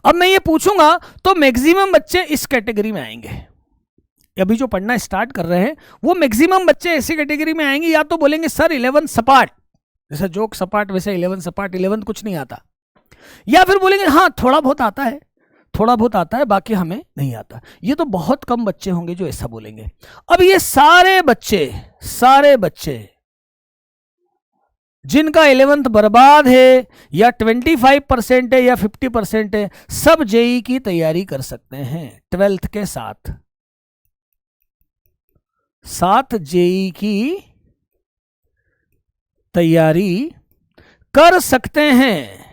अब मैं ये पूछूंगा तो मैक्सिमम बच्चे इस कैटेगरी में आएंगे, अभी जो पढ़ना स्टार्ट कर रहे हैं वो मैक्सिमम बच्चे ऐसी कैटेगरी में आएंगे, या तो बोलेंगे सर 11 सपाट, जैसा जोक सपाट वैसे 11 सपाट, 11 कुछ नहीं आता, या फिर बोलेंगे हाँ थोड़ा बहुत आता है, थोड़ा बहुत आता है, बाकी हमें नहीं आता। ये तो बहुत कम बच्चे होंगे जो ऐसा बोलेंगे। अब ये सारे बच्चे जिनका 11th बर्बाद है, या 25% है, या 50% है, सब जेईई की तैयारी कर सकते हैं 12th के साथ जेईई की तैयारी कर सकते हैं।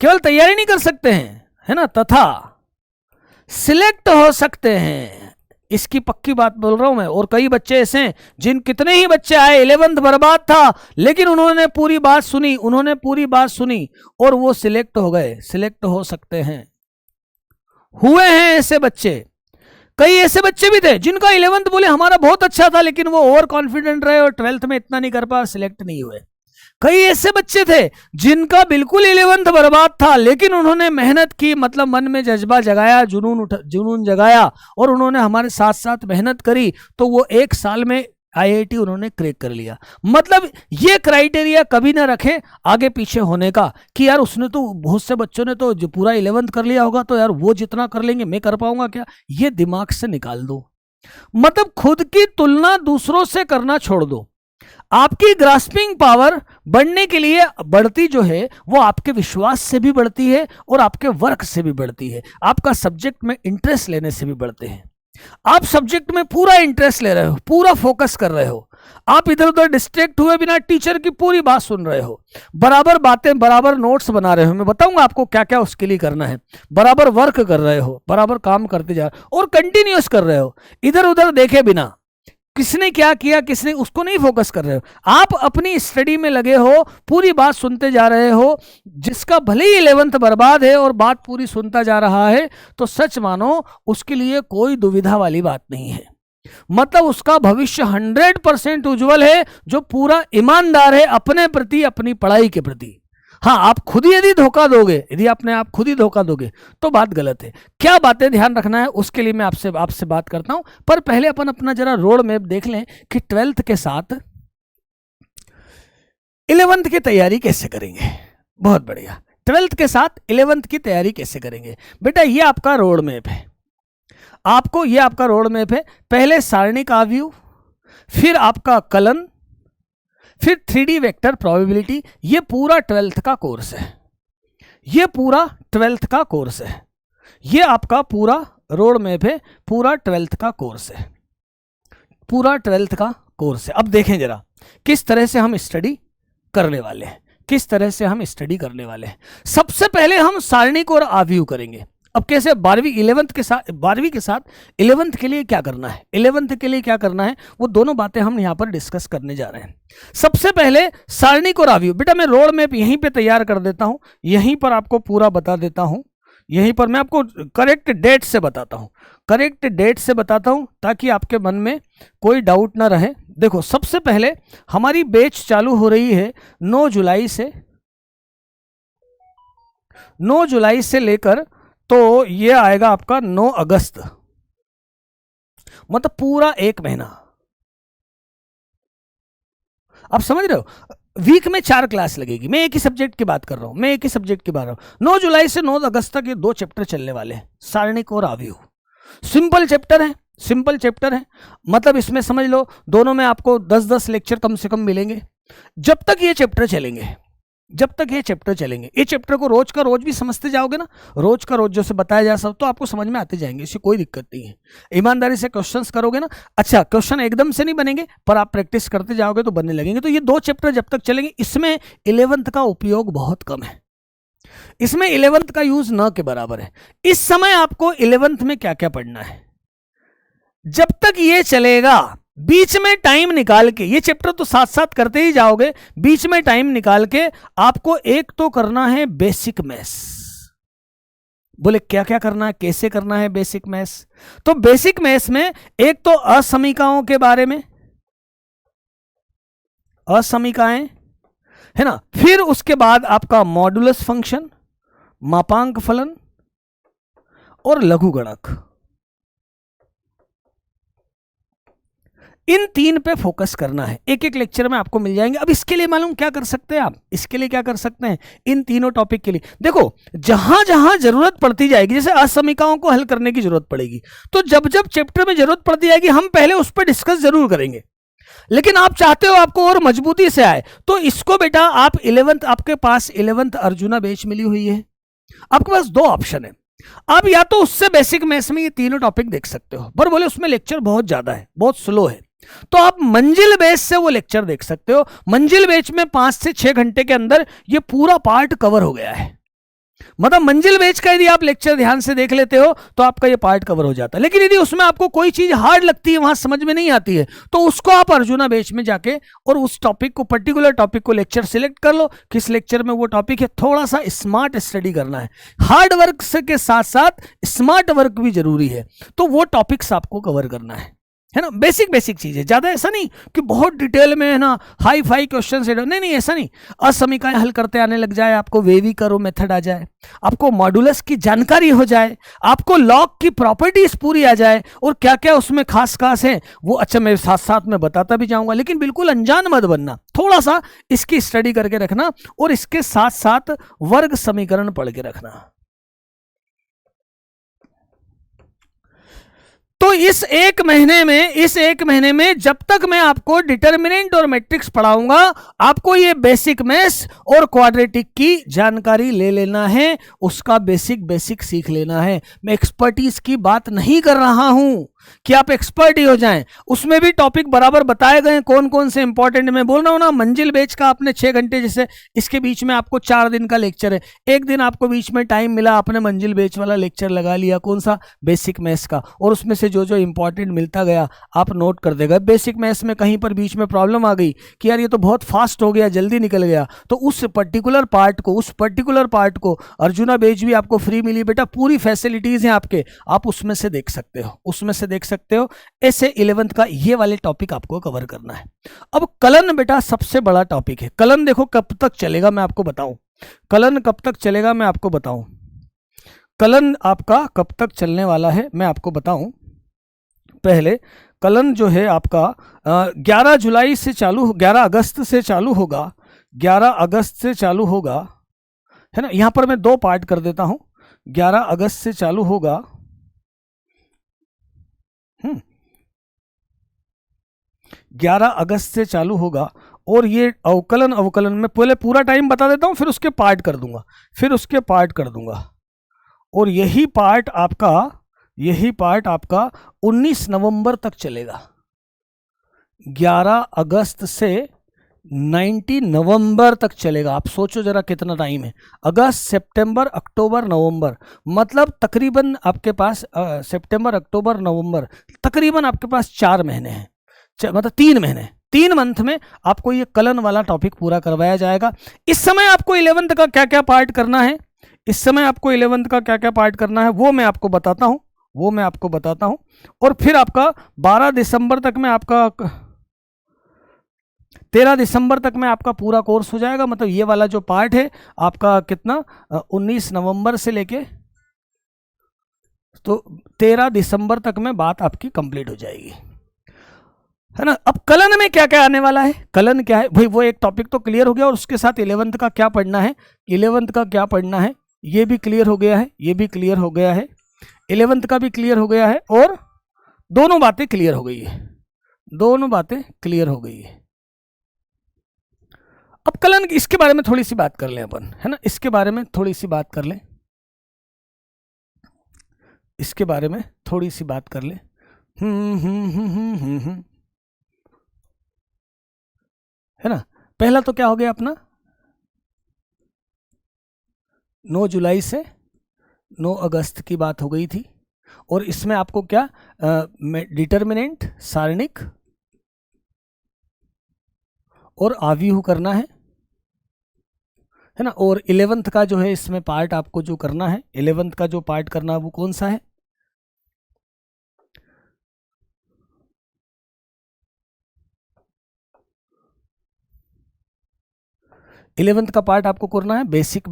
केवल तैयारी नहीं कर सकते हैं, है ना, तथा सिलेक्ट हो सकते हैं, इसकी पक्की बात बोल रहा हूं मैं। और कई बच्चे ऐसे हैं जिन कितने ही बच्चे आए, 11th बर्बाद था लेकिन उन्होंने पूरी बात सुनी, और वो सिलेक्ट हो गए, सिलेक्ट हो सकते हैं, हुए हैं ऐसे बच्चे। कई ऐसे बच्चे भी थे जिनका 11th बोले हमारा बहुत अच्छा था, लेकिन वो ओवर कॉन्फिडेंट रहे और 12th में इतना नहीं कर पाए, सिलेक्ट नहीं हुए। कई ऐसे बच्चे थे जिनका बिल्कुल 11th बर्बाद था, लेकिन उन्होंने मेहनत की, मतलब मन में जज्बा जगाया, जुनून जगाया, और उन्होंने हमारे साथ साथ मेहनत करी, तो वो 1 साल में आईआईटी उन्होंने क्रैक कर लिया। मतलब ये क्राइटेरिया कभी ना रखें आगे पीछे होने का कि यार उसने तो, बहुत से बच्चों ने तो जो पूरा 11th कर लिया होगा, तो यार वो जितना कर लेंगे मैं कर पाऊंगा क्या, ये दिमाग से निकाल दो। मतलब खुद की तुलना दूसरों से करना छोड़ दो। आपकी ग्रास्पिंग पावर बढ़ने के लिए बढ़ती जो है वो आपके विश्वास से भी बढ़ती है, और आपके वर्क से भी बढ़ती है, आपका सब्जेक्ट में इंटरेस्ट लेने से भी बढ़ते हैं। आप सब्जेक्ट में पूरा इंटरेस्ट ले रहे हो, पूरा फोकस कर रहे हो, आप इधर उधर डिस्ट्रैक्ट हुए बिना टीचर की पूरी बात सुन रहे हो, बराबर बातें, बराबर नोट्स बना रहे हो, मैं बताऊंगा आपको क्या क्या उसके लिए करना है, बराबर वर्क कर रहे हो, बराबर काम करते जा रहे हो, और कंटिन्यूअस कर रहे हो, इधर उधर देखे बिना, किसने क्या किया किसने, उसको नहीं फोकस कर रहे हो, आप अपनी स्टडी में लगे हो, पूरी बात सुनते जा रहे हो। जिसका भले ही 11th बर्बाद है और बात पूरी सुनता जा रहा है, तो सच मानो उसके लिए कोई दुविधा वाली बात नहीं है, मतलब उसका भविष्य 100% उज्जवल है, जो पूरा ईमानदार है अपने प्रति, अपनी पढ़ाई के प्रति। हाँ, आप खुद ही यदि धोखा दोगे, यदि अपने आप खुद ही धोखा दोगे तो बात गलत है। क्या बातें ध्यान रखना है उसके लिए मैं आपसे बात करता हूं, पर पहले अपन अपना जरा रोड मैप देख लें कि 12th के साथ 11th की तैयारी कैसे करेंगे। बहुत बढ़िया, 12th के साथ 11th की तैयारी कैसे करेंगे। बेटा ये आपका रोड मैप है, आपको ये आपका रोड मैप है। पहले सारणिक आव्यूह, फिर आपका कलन, फिर 3D वेक्टर प्रोबेबिलिटी। ये पूरा 12th का कोर्स है, ये पूरा 12th का कोर्स है, ये आपका पूरा रोड मैप है, पूरा 12th का कोर्स है, पूरा 12th का कोर्स है। अब देखें जरा किस तरह से हम स्टडी करने वाले हैं, किस तरह से हम स्टडी करने वाले हैं। सबसे पहले हम सारणिक और आव्यूह करेंगे। अब कैसे 12वीं 11th के साथ 12वीं के साथ 11th के लिए क्या करना है, 11th के लिए क्या करना है, वो दोनों बातें हम यहां पर डिस्कस करने जा रहे हैं। सबसे पहले सारणिक और आव्यूह। बेटा मैं रोड मैप यहीं पे तैयार कर देता हूं, यहीं पर आपको पूरा बता देता हूं, यहीं पर मैं आपको करेक्ट डेट से बताता हूं, करेक्ट डेट से बताता हूं ताकि आपके मन में कोई डाउट ना रहे। देखो सबसे पहले हमारी बैच चालू हो रही है 9 जुलाई से, 9 जुलाई से लेकर तो ये आएगा आपका 9 अगस्त, मतलब पूरा 1 महीना। आप समझ रहे हो, वीक में 4 क्लास लगेगी। मैं एक ही सब्जेक्ट की बात कर रहा हूं, मैं एक ही सब्जेक्ट की बात कर रहा हूं। 9 जुलाई से 9 अगस्त तक ये 2 चैप्टर चलने वाले हैं, सारणिक और आव्यूह। सिंपल चैप्टर है, सिंपल चैप्टर है, मतलब इसमें समझ लो दोनों में आपको 10-10 लेक्चर कम से कम मिलेंगे जब तक ये चैप्टर चलेंगे, जब तक ये चैप्टर चलेंगे। ये चैप्टर को रोज का रोज भी समझते जाओगे ना, रोज का रोज जो से बताया जा सब तो आपको समझ में आते जाएंगे, इससे कोई दिक्कत नहीं है। ईमानदारी से क्वेश्चंस करोगे ना, अच्छा क्वेश्चन एकदम से नहीं बनेंगे पर आप प्रैक्टिस करते जाओगे तो बनने लगेंगे। तो ये 2 चैप्टर जब तक चलेंगे, इसमें 11th का उपयोग बहुत कम है, इसमें 11th का यूज न के बराबर है। इस समय आपको 11th में क्या क्या पढ़ना है, जब तक ये चलेगा बीच में टाइम निकाल के, ये चैप्टर तो साथ साथ करते ही जाओगे, बीच में टाइम निकाल के आपको एक तो करना है बेसिक मैथ्स। बोले क्या क्या करना है, कैसे करना है बेसिक मैथ्स। तो बेसिक मैथ्स में एक तो असमीकाओं के बारे में, असमीकाएं है ना, फिर उसके बाद आपका मॉडुलस फंक्शन, मापांक फलन और लघुगणक, इन 3 पे फोकस करना है। एक एक लेक्चर में आपको मिल जाएंगे। अब इसके लिए मालूम क्या कर सकते हैं आप, इसके लिए क्या कर सकते हैं, इन तीनों टॉपिक के लिए देखो जहां जहां जरूरत पड़ती जाएगी, जैसे असमीकाओं को हल करने की जरूरत पड़ेगी तो जब जब चैप्टर में जरूरत पड़ती जाएगी हम पहले उस पर डिस्कस जरूर करेंगे। लेकिन आप चाहते हो आपको और मजबूती से आए तो इसको बेटा आप 11th, आपके पास 11th अर्जुना बैच मिली हुई है, आपके पास 2 ऑप्शन है। आप या तो उससे बेसिक मैथ्स में ये तीनों टॉपिक देख सकते हो, पर बोले उसमें लेक्चर बहुत ज्यादा है, बहुत स्लो है, तो आप मंजिल बेच से वो लेक्चर देख सकते हो। मंजिल बेच में 5 से 6 घंटे के अंदर ये पूरा पार्ट कवर हो गया है, मतलब मंजिल बेच का यदि आप लेक्चर ध्यान से देख लेते हो तो आपका ये पार्ट कवर हो जाता है। लेकिन यदि उसमें आपको कोई चीज हार्ड लगती है, वहां समझ में नहीं आती है, तो उसको आप अर्जुना बेच में जाके और उस टॉपिक को, पर्टिकुलर टॉपिक को लेक्चर सिलेक्ट कर लो, किस लेक्चर में वो टॉपिक है। थोड़ा सा स्मार्ट स्टडी करना है, हार्ड वर्क के साथ साथ स्मार्ट वर्क भी जरूरी है, तो वो टॉपिक्स आपको कवर करना है ना। बेसिक बेसिक चीज है, ज्यादा ऐसा नहीं कि बहुत डिटेल में है ना हाई फाई क्वेश्चन से, नहीं नहीं ऐसा नहीं। असमीकाएं हल करते आने लग जाए, आपको वेवी करो मेथड आ जाए, आपको मॉडुलस की जानकारी हो जाए, आपको लॉग की प्रॉपर्टीज पूरी आ जाए और क्या क्या उसमें खास खास है वो अच्छा मैं साथ साथ में बताता भी जाऊंगा। लेकिन बिल्कुल अनजान मत बनना, थोड़ा सा इसकी स्टडी करके रखना और इसके साथ साथ वर्ग समीकरण पढ़ के रखना। तो इस एक महीने में जब तक मैं आपको डिटर्मिनेंट और मैट्रिक्स पढ़ाऊंगा, आपको ये बेसिक मैथ्स और क्वाड्रेटिक की जानकारी ले लेना है, उसका बेसिक सीख लेना है। मैं एक्सपर्टीज की बात नहीं कर रहा हूं कि आप एक्सपर्ट ही हो जाएं, उसमें भी टॉपिक बराबर बताए गए कौन कौन से इंपॉर्टेंट। मैं बोल रहा हूं ना, मंजिल बैच का आपने 6 घंटे, जैसे इसके बीच में आपको 4 दिन का लेक्चर है, एक दिन आपको बीच में टाइम मिला, आपने मंजिल बैच वाला लेक्चर लगा लिया, कौन सा, बेसिक मैथ्स का, और उसमें से जो जो इंपॉर्टेंट मिलता गया आप नोट कर देगा। बेसिक मैथ्स में कहीं पर बीच में प्रॉब्लम आ गई कि यार ये तो बहुत फास्ट हो गया, जल्दी निकल गया, तो उस पर्टिकुलर पार्ट को अर्जुना बैच भी आपको फ्री मिली बेटा, पूरी फैसिलिटीज हैं आपके, आप उसमें से देख सकते हो, उसमें से देख सकते हो। ऐसे 11th का ये वाले टॉपिक आपको कवर करना है। अब कलन बेटा सबसे बड़ा टॉपिक है। कलन देखो कब तक चलेगा मैं आपको बताऊं, कलन कब तक चलेगा मैं आपको बताऊं, कलन आपका कब तक चलने वाला है मैं आपको बताऊं। पहले कलन जो है आपका 11 जुलाई से चालू, 11 अगस्त से चालू होगा, 11 अगस्त से चालू होगा, है ना। यहां पर मैं 2 पार्ट कर देता हूं। 11 अगस्त से चालू होगा, 11 अगस्त से चालू होगा। और ये अवकलन, अवकलन में पहले पूरा टाइम बता देता हूं, फिर उसके पार्ट कर दूंगा, फिर उसके पार्ट कर दूंगा। और यही पार्ट आपका 19 नवंबर तक चलेगा। 11 अगस्त से 19 नवंबर तक चलेगा। आप सोचो जरा कितना टाइम है, अगस्त, सितंबर, अक्टूबर, नवंबर, मतलब तकरीबन आपके पास सितंबर, अक्टूबर, नवंबर, तकरीबन आपके पास 4 महीने हैं, मतलब 3 महीने, 3 मंथ में आपको ये कलन वाला टॉपिक पूरा करवाया जाएगा। इस समय आपको 11th का क्या क्या पार्ट करना है, इस समय आपको 11th का क्या क्या पार्ट करना है वो मैं आपको बताता हूं, और फिर आपका 12 दिसंबर तक में आपका 13 दिसंबर तक में आपका पूरा कोर्स हो जाएगा। मतलब ये वाला जो पार्ट है आपका कितना 19 नवंबर से लेके तो 13 दिसंबर तक में बात आपकी कंप्लीट हो जाएगी, है ना। अब कलन में क्या क्या आने वाला है, कलन क्या है भाई, वो एक टॉपिक तो क्लियर हो गया, और उसके साथ 11th का क्या पढ़ना है, 11th का क्या पढ़ना है ये भी क्लियर हो गया है, ये भी क्लियर हो गया है, 11th का भी क्लियर हो गया है, और दोनों बातें क्लियर हो गई है, दोनों बातें क्लियर हो गई है। अब कलन इसके बारे में थोड़ी सी बात कर लें अपन, है ना, इसके बारे में थोड़ी सी बात कर लें, इसके बारे में थोड़ी सी बात कर लें। है ना। पहला तो क्या हो गया अपना 9 जुलाई से 9 अगस्त की बात हो गई थी, और इसमें आपको क्या डिटर्मिनेंट, सारणिक और आव्यूह करना है ना। और 11th का जो है इसमें पार्ट आपको जो करना है, 11th का जो पार्ट करना है वो कौन सा है, इलेवेंथ का पार्ट आपको करना है बेसिक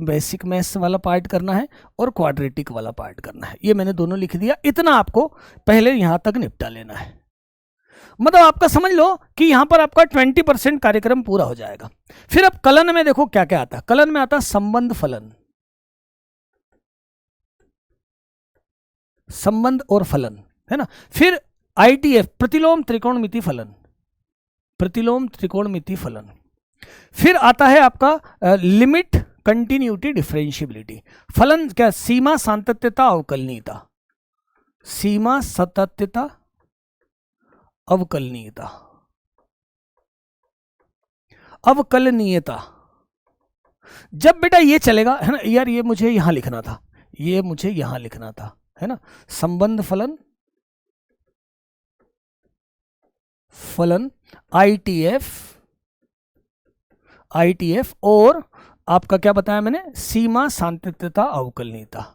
मैथ्स वाला पार्ट करना है, और क्वाड्रेटिक वाला पार्ट करना है। ये मैंने दोनों लिख दिया, इतना आपको पहले यहां तक निपटा लेना है। मतलब आपका समझ लो कि यहां पर आपका 20% कार्यक्रम पूरा हो जाएगा। फिर अब कलन में देखो क्या क्या आता है, कलन में आता है संबंध फलन, संबंध और फलन, है ना। फिर ITF, प्रतिलोम त्रिकोणमिति फलन, प्रतिलोम त्रिकोणमिति फलन। फिर आता है आपका लिमिट, कंटिन्यूटी, डिफरेंशियबिलिटी। फलन क्या, सीमा, सातत्यता, अवकलनीयता, सीमा, सातत्यता, अवकलनीयता, अवकलनीयता। जब बेटा ये चलेगा, है ना यार, ये मुझे यहां लिखना था, ये मुझे यहां लिखना था, है ना। संबंध फलन, फलन ITF और आपका क्या बताया मैंने, सीमा, सातत्यता, अवकलनीयता,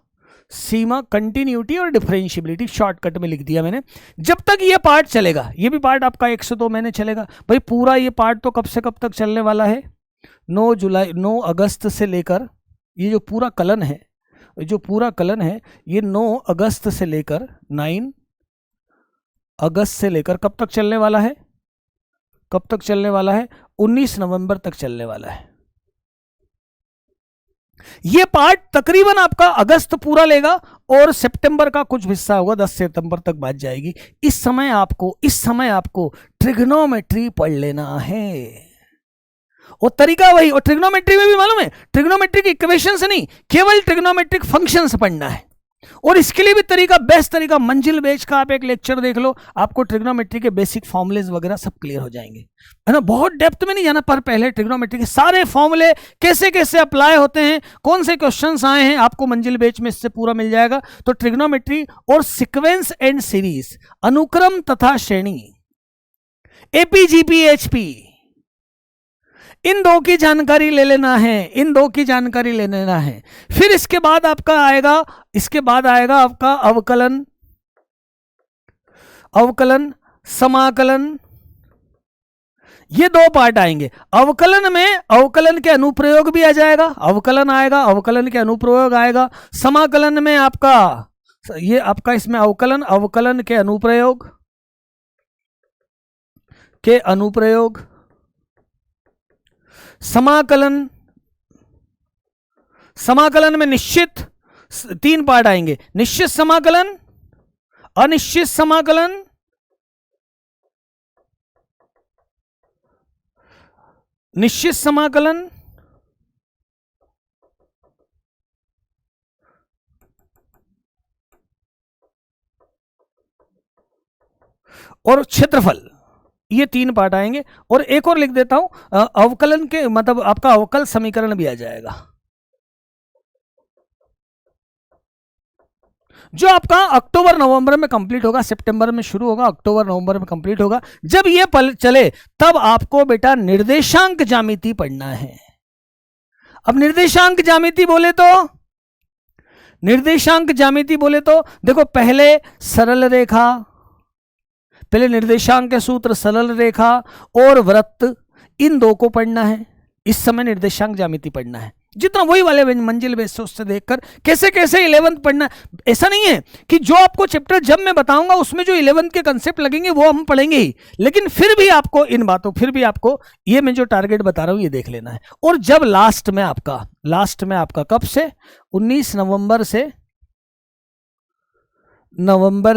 सीमा, कंटिन्यूटी और डिफरेंशियबिलिटी शॉर्टकट में लिख दिया मैंने। जब तक ये पार्ट चलेगा, ये भी पार्ट आपका 102 महीने चलेगा भाई। पूरा ये पार्ट तो कब से कब तक चलने वाला है, 9 अगस्त से लेकर, ये जो पूरा कलन है, जो पूरा कलन है ये 9 अगस्त से लेकर 9 अगस्त से लेकर कब तक चलने वाला है, कब तक चलने वाला है, 19 नवंबर तक चलने वाला है। ये पार्ट तकरीबन आपका अगस्त पूरा लेगा, और सितंबर का कुछ हिस्सा होगा, 10 सितंबर तक बात जाएगी। इस समय आपको ट्रिग्नोमेट्री पढ़ लेना है, और तरीका वही। और ट्रिग्नोमेट्री में भी मालूम है, ट्रिग्नोमेट्रिक इक्वेशन से नहीं, केवल ट्रिग्नोमेट्रिक फंक्शन से पढ़ना है। और इसके लिए भी तरीका, बेस्ट तरीका, मंजिल बेच का आप एक लेक्चर देख लो, आपको ट्रिग्नोमेट्री के बेसिक फॉर्मुलेज वगैरह सब क्लियर हो जाएंगे, है ना। बहुत डेप्थ में नहीं जाना, पर पहले ट्रिग्नोमेट्री के सारे फॉर्मूले कैसे कैसे अप्लाई होते हैं, कौन से क्वेश्चंस आए हैं, आपको मंजिल बेच में इससे पूरा मिल जाएगा। तो ट्रिग्नोमेट्री और सीक्वेंस एंड सीरीज, अनुक्रम तथा श्रेणी, APGP, इन दो की जानकारी ले लेना है, इन दो की जानकारी ले लेना है। फिर इसके बाद आपका आएगा, आपका अवकलन, अवकलन, समाकलन, ये दो पार्ट आएंगे। अवकलन में अवकलन के अनुप्रयोग भी आ जाएगा, अवकलन आएगा, अवकलन के अनुप्रयोग आएगा। समाकलन में आपका ये आपका इसमें अवकलन, अवकलन के अनुप्रयोग के अनुप्रयोग, समाकलन, समाकलन में निश्चित तीन पार्ट आएंगे, निश्चित समाकलन, अनिश्चित समाकलन, निश्चित समाकलन और क्षेत्रफल, ये तीन पार्ट आएंगे। और एक और लिख देता हूं, अवकलन के मतलब आपका अवकल समीकरण भी आ जाएगा, जो आपका अक्टूबर नवंबर में कंप्लीट होगा, सितंबर में शुरू होगा, अक्टूबर नवंबर में कंप्लीट होगा। जब ये पल चले तब आपको बेटा निर्देशांक ज्यामिति पढ़ना है। अब निर्देशांक ज्यामिति बोले तो, निर्देशांक ज्यामिति बोले तो देखो, पहले सरल रेखा, पहले निर्देशांक के सूत्र सरल रेखा और वृत्त, इन दो को पढ़ना है। इस समय निर्देशांक ज्यामिति पढ़ना है, जितना वही वाले मंजिल बेस उससे देखकर कैसे कैसे 11th पढ़ना। ऐसा नहीं है कि जो आपको चैप्टर जब मैं बताऊंगा उसमें जो 11th के कंसेप्ट लगेंगे वो हम पढ़ेंगे ही, लेकिन फिर भी आपको इन बातों, फिर भी आपको ये मैं जो टारगेट बता रहा हूं ये देख लेना है। और जब लास्ट में आपका कब से 19 नवंबर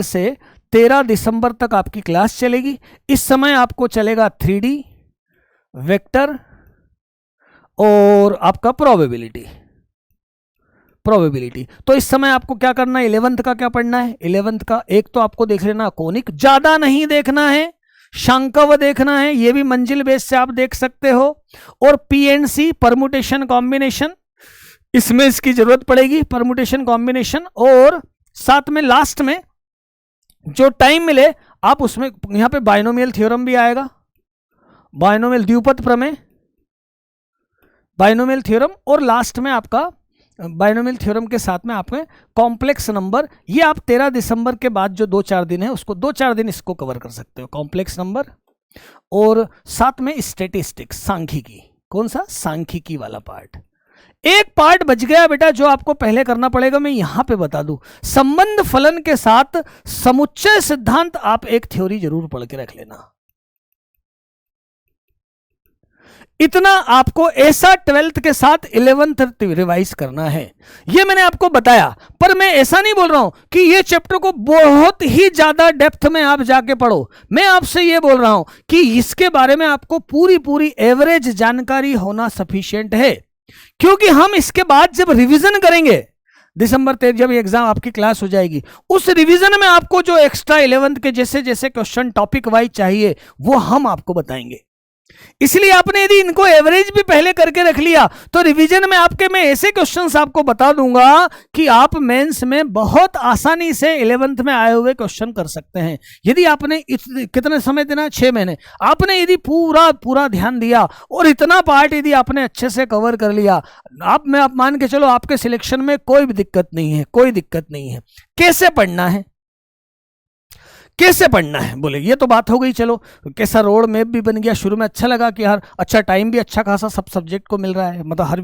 से 13 दिसंबर तक आपकी क्लास चलेगी। इस समय आपको चलेगा 3D, वेक्टर और आपका प्रोबेबिलिटी। तो इस समय आपको क्या करना है, 11th का क्या पढ़ना है, 11th का एक तो आपको देख लेना कोनिक, ज्यादा नहीं देखना है, शांकव देखना है, ये भी मंजिल बेस से आप देख सकते हो। और PNC, परमुटेशन कॉम्बिनेशन, इसमें इसकी जरूरत पड़ेगी, परमुटेशन कॉम्बिनेशन। और साथ में लास्ट में जो टाइम मिले आप उसमें यहां पे बाइनोमियल थ्योरम भी आएगा, बाइनोमियल द्विपद प्रमेय, बाइनोमियल थ्योरम। और लास्ट में आपका बाइनोमियल थ्योरम के साथ में आपके कॉम्प्लेक्स नंबर। ये आप 13 दिसंबर के बाद जो 2-4 दिन है उसको 2-4 दिन इसको कवर कर सकते हो, कॉम्प्लेक्स नंबर और साथ में स्टैटिस्टिक्स, सांख्यिकी। कौन सा, सांख्यिकी वाला पार्ट। एक पार्ट बच गया बेटा जो आपको पहले करना पड़ेगा, मैं यहां पे बता दूं, संबंध फलन के साथ समुच्चय सिद्धांत आप एक थ्योरी जरूर पढ़ के रख लेना। इतना आपको ऐसा 12th के साथ 11th रिवाइज करना है, ये मैंने आपको बताया। पर मैं ऐसा नहीं बोल रहा हूं कि ये चैप्टर को बहुत ही ज्यादा डेप्थ में आप जाके पढ़ो। मैं आपसे ये बोल रहा हूं कि इसके बारे में आपको पूरी एवरेज जानकारी होना सफिशिएंट है, क्योंकि हम इसके बाद जब रिवीजन करेंगे दिसंबर 13 जब एग्जाम आपकी क्लास हो जाएगी, उस रिवीजन में आपको जो एक्स्ट्रा 11th के जैसे जैसे क्वेश्चन टॉपिक वाइज चाहिए वो हम आपको बताएंगे। इसलिए आपने यदि इनको एवरेज भी पहले करके रख लिया तो रिवीजन में आपके मैं ऐसे क्वेश्चंस आपको बता दूंगा कि आप मेंस में बहुत आसानी से 11th में आए हुए क्वेश्चन कर सकते हैं। यदि आपने कितने समय देना, 6 महीने, आपने यदि पूरा ध्यान दिया और इतना पार्ट यदि आपने अच्छे से कवर कर लिया, आप मान के चलो आपके सिलेक्शन में कोई भी दिक्कत नहीं है, कोई दिक्कत नहीं है। कैसे पढ़ना है, कैसे पढ़ना है बोले, ये तो बात हो गई। चलो कैसा रोड मैप भी बन गया, शुरू में अच्छा लगा कि यार अच्छा टाइम भी अच्छा खासा सब सब्जेक्ट को मिल रहा है, मतलब हर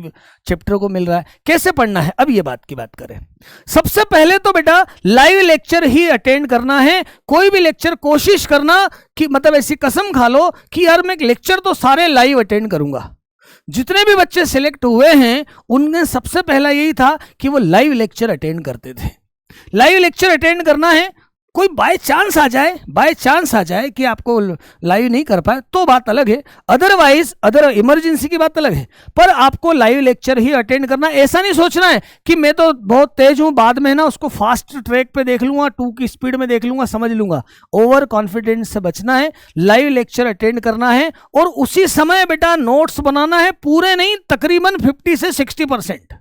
चैप्टर को मिल रहा है। कैसे पढ़ना है, अब ये बात की बात करें। सबसे पहले तो बेटा लाइव लेक्चर ही अटेंड करना है। कोई भी लेक्चर कोशिश करना कि मतलब ऐसी कसम खा लो कि यार मैं लेक्चर तो सारे लाइव अटेंड करूंगा। जितने भी बच्चे सिलेक्ट हुए हैं उनमें सबसे पहला यही था कि वो लाइव लेक्चर अटेंड करते थे। लाइव लेक्चर अटेंड करना है। कोई बाय चांस आ जाए कि आपको लाइव नहीं कर पाए तो बात अलग है, अदरवाइज अदर इमरजेंसी की बात अलग है, पर आपको लाइव लेक्चर ही अटेंड करना। ऐसा नहीं सोचना है कि मैं तो बहुत तेज हूं, बाद में ना उसको फास्ट ट्रैक पे देख लूंगा, 2 की स्पीड में देख लूंगा, समझ लूंगा। ओवर कॉन्फिडेंस से बचना है, लाइव लेक्चर अटेंड करना है और उसी समय बेटा नोट्स बनाना है, पूरे नहीं तकरीबन 50 से 60%।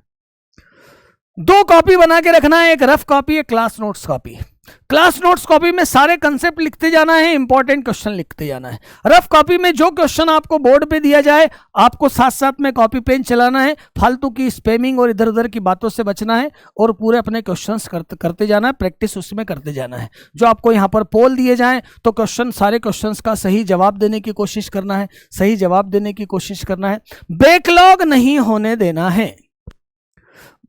2 कॉपी बना के रखना है, एक रफ कॉपी, एक class notes copy. Class notes copy में सारे कंसेप्ट लिखते जाना है, इंपॉर्टेंट क्वेश्चन लिखते जाना है। रफ कॉपी में जो क्वेश्चन आपको बोर्ड पे दिया जाए आपको साथ साथ में कॉपी पेन चलाना है, फालतू की स्पैमिंग और इधर उधर की बातों से बचना है और पूरे अपने क्वेश्चंस करते जाना है, प्रैक्टिस उसमें करते जाना है। जो आपको यहाँ पर पोल दिए जाए तो क्वेश्चन, सारे क्वेश्चंस का सही जवाब देने की कोशिश करना है, सही जवाब देने की कोशिश करना है। बैकलॉग नहीं होने देना है।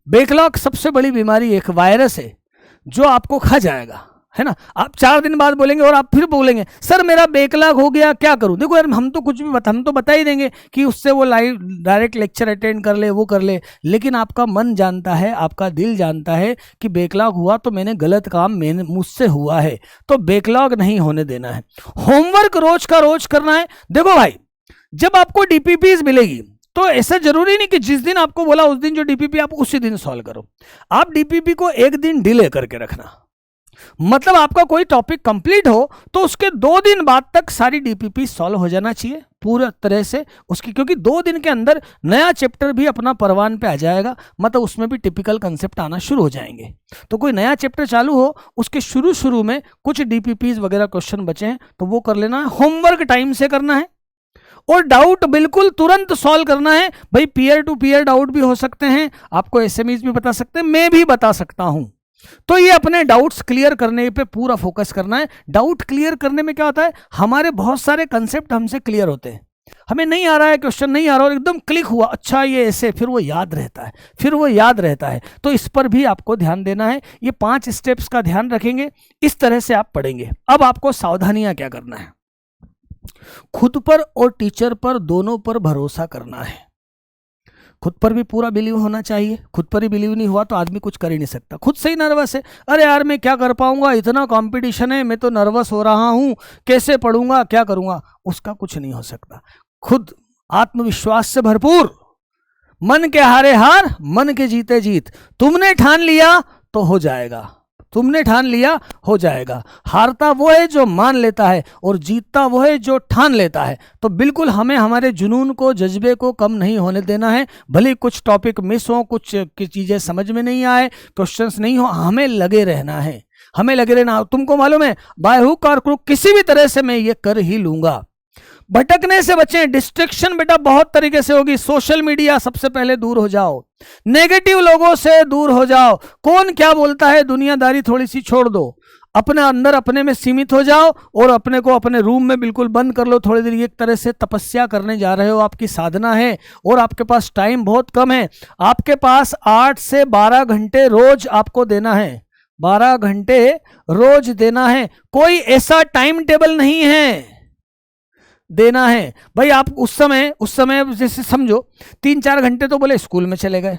बैकलॉग सबसे बड़ी बीमारी एक वायरस है जो आपको खा जाएगा, है ना। आप 4 दिन बाद बोलेंगे और आप फिर बोलेंगे सर मेरा बैकलॉग हो गया, क्या करूं। देखो यार, हम तो कुछ भी हम तो बता ही देंगे कि उससे वो लाइव डायरेक्ट लेक्चर अटेंड कर ले, वो कर ले, लेकिन आपका मन जानता है, आपका दिल जानता है कि बैकलॉग हुआ तो मैंने गलत काम मुझसे हुआ है, तो बैकलॉग नहीं होने देना है। होमवर्क रोज का रोज करना है। देखो भाई, जब आपको डीपीपीज मिलेगी तो ऐसा जरूरी नहीं कि जिस दिन आपको बोला उस दिन जो डीपीपी आप उसी दिन सॉल्व करो। आप डीपीपी को एक दिन डिले करके रखना, मतलब आपका कोई टॉपिक कंप्लीट हो तो उसके 2 दिन बाद तक सारी डीपीपी सॉल्व हो जाना चाहिए पूरा तरह से उसकी, क्योंकि 2 दिन के अंदर नया चैप्टर भी अपना परवान पे आ जाएगा, मतलब उसमें भी टिपिकल कंसेप्ट आना शुरू हो जाएंगे। तो कोई नया चैप्टर चालू हो उसके शुरू में कुछ डीपीपीज वगैरह क्वेश्चन बचे हैं तो वो कर लेना है। होमवर्क टाइम से करना है और डाउट बिल्कुल तुरंत सॉल्व करना है। भाई पीयर टू पीयर डाउट भी हो सकते हैं, आपको एसएमईज भी बता सकते हैं, मैं भी बता सकता हूं। तो ये अपने डाउट्स क्लियर करने पे पूरा फोकस करना है। डाउट क्लियर करने में क्या होता है, हमारे बहुत सारे कंसेप्ट हमसे क्लियर होते हैं। हमें नहीं आ रहा है, क्वेश्चन नहीं आ रहा और एकदम क्लिक हुआ, अच्छा ये ऐसे, फिर वो याद रहता है, तो इस पर भी आपको ध्यान देना है। ये 5 स्टेप्स का ध्यान रखेंगे, इस तरह से आप पढ़ेंगे। अब आपको सावधानियां क्या करना है, खुद पर और टीचर पर दोनों पर भरोसा करना है। खुद पर भी पूरा बिलीव होना चाहिए, खुद पर ही बिलीव नहीं हुआ तो आदमी कुछ कर ही नहीं सकता। खुद से ही नर्वस है, अरे यार मैं क्या कर पाऊंगा, इतना कंपटीशन है, मैं तो नर्वस हो रहा हूं, कैसे पढ़ूंगा, क्या करूंगा, उसका कुछ नहीं हो सकता। खुद आत्मविश्वास से भरपूर, मन के हारे हार, मन के जीते जीत। तुमने ठान लिया तो हो जाएगा, तुमने ठान लिया हो जाएगा। हारता वो है जो मान लेता है और जीतता वो है जो ठान लेता है। तो बिल्कुल हमें हमारे जुनून को, जज्बे को कम नहीं होने देना है। भले कुछ टॉपिक मिस हो, कुछ चीजें समझ में नहीं आए, क्वेश्चंस नहीं हो, हमें लगे रहना है, हमें लगे रहना। तुमको मालूम है बाय हुक और क्रुक किसी भी तरह से मैं ये कर ही लूंगा। भटकने से बचें, डिस्ट्रैक्शन बेटा बहुत तरीके से होगी। सोशल मीडिया सबसे पहले दूर हो जाओ, नेगेटिव लोगों से दूर हो जाओ, कौन क्या बोलता है दुनियादारी थोड़ी सी छोड़ दो, अपने अंदर अपने में सीमित हो जाओ और अपने को अपने रूम में बिल्कुल बंद कर लो थोड़ी देर। एक तरह से तपस्या करने जा रहे हो, आपकी साधना है और आपके पास टाइम बहुत कम है। आपके पास 8 से 12 घंटे रोज आपको देना है, 12 घंटे रोज देना है। कोई ऐसा टाइम टेबल नहीं है, देना है। भाई आप उस समय जैसे समझो 3-4 घंटे तो बोले स्कूल में चले गए।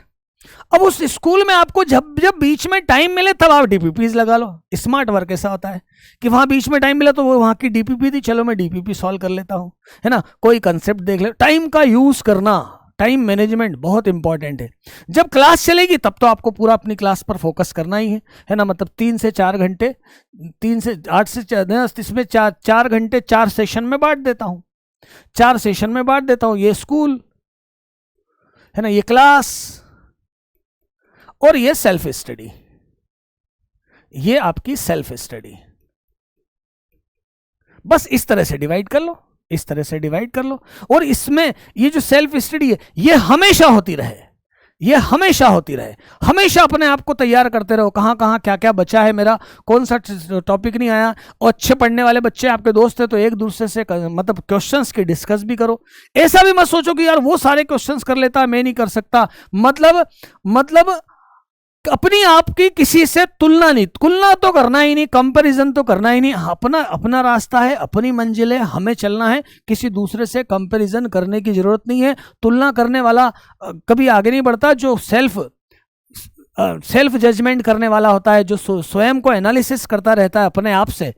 अब उस स्कूल में आपको जब जब बीच में टाइम मिले तब आप डीपीपीज लगा लो। स्मार्ट वर्क ऐसा होता है कि वहां बीच में टाइम मिला तो वो वहां की डीपीपी थी, चलो मैं डीपीपी सॉल्व कर लेता हूं, है ना। कोई कंसेप्ट देख ले। टाइम का यूज करना, टाइम मैनेजमेंट बहुत इंपॉर्टेंट है। जब क्लास चलेगी तब तो आपको पूरा अपनी क्लास पर फोकस करना ही है ना। मतलब 3 से 4 घंटे, 3 से 8 से 4, इसमें 4 घंटे 4 सेशन में बांट देता हूं, 4 सेशन में बांट देता हूं। ये स्कूल है ना, ये क्लास और ये सेल्फ स्टडी, ये आपकी सेल्फ स्टडी। बस इस तरह से डिवाइड कर लो, इस तरह से डिवाइड कर लो। और इसमें ये जो सेल्फ स्टडी है ये हमेशा होती रहे, ये हमेशा होती रहे। हमेशा अपने आप को तैयार करते रहो, कहां कहां क्या क्या बचा है मेरा, कौन सा टॉपिक नहीं आया। और अच्छे पढ़ने वाले बच्चे आपके दोस्त हैं तो एक दूसरे से मतलब क्वेश्चंस की डिस्कस भी करो। ऐसा भी मत सोचो कि यार वो सारे क्वेश्चंस कर लेता मैं नहीं कर सकता। मतलब अपनी आपकी किसी से तुलना तो करना ही नहीं, कंपैरिजन तो करना ही नहीं। अपना रास्ता है, अपनी मंजिल है, हमें चलना है, किसी दूसरे से कंपैरिजन करने की जरूरत नहीं है। तुलना करने वाला कभी आगे नहीं बढ़ता। जो सेल्फ जजमेंट करने वाला होता है, जो स्वयं को एनालिसिस करता रहता है अपने आप से,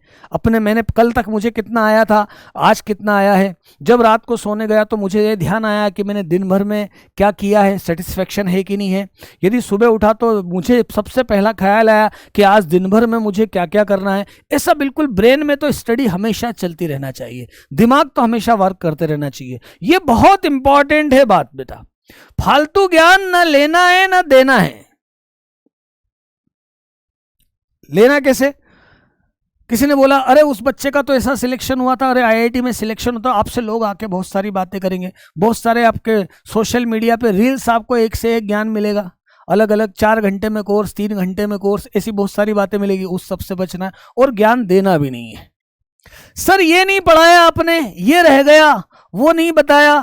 मैंने कल तक मुझे कितना आया था, आज कितना आया है। जब रात को सोने गया तो मुझे ये ध्यान आया कि मैंने दिन भर में क्या किया है, सेटिस्फेक्शन है कि नहीं है। यदि सुबह उठा तो मुझे सबसे पहला ख्याल आया कि आज दिन भर में मुझे क्या क्या करना है। ऐसा बिल्कुल ब्रेन में तो स्टडी हमेशा चलती रहना चाहिए, दिमाग तो हमेशा वर्क करते रहना चाहिए। ये बहुत इंपॉर्टेंट है बात बेटा। फालतू ज्ञान ना लेना है ना देना है। लेना कैसे, किसी ने बोला अरे उस बच्चे का तो ऐसा सिलेक्शन हुआ था, अरे आईआईटी में सिलेक्शन होता, आपसे लोग आके बहुत सारी बातें करेंगे, बहुत सारे आपके सोशल मीडिया पे रील्स, आपको एक से एक ज्ञान मिलेगा, अलग अलग 4 घंटे में कोर्स, 3 घंटे में कोर्स, ऐसी बहुत सारी बातें मिलेगी, उस सब से बचना है और ज्ञान देना भी नहीं है। सर ये नहीं पढ़ाया आपने, ये रह गया, वो नहीं बताया,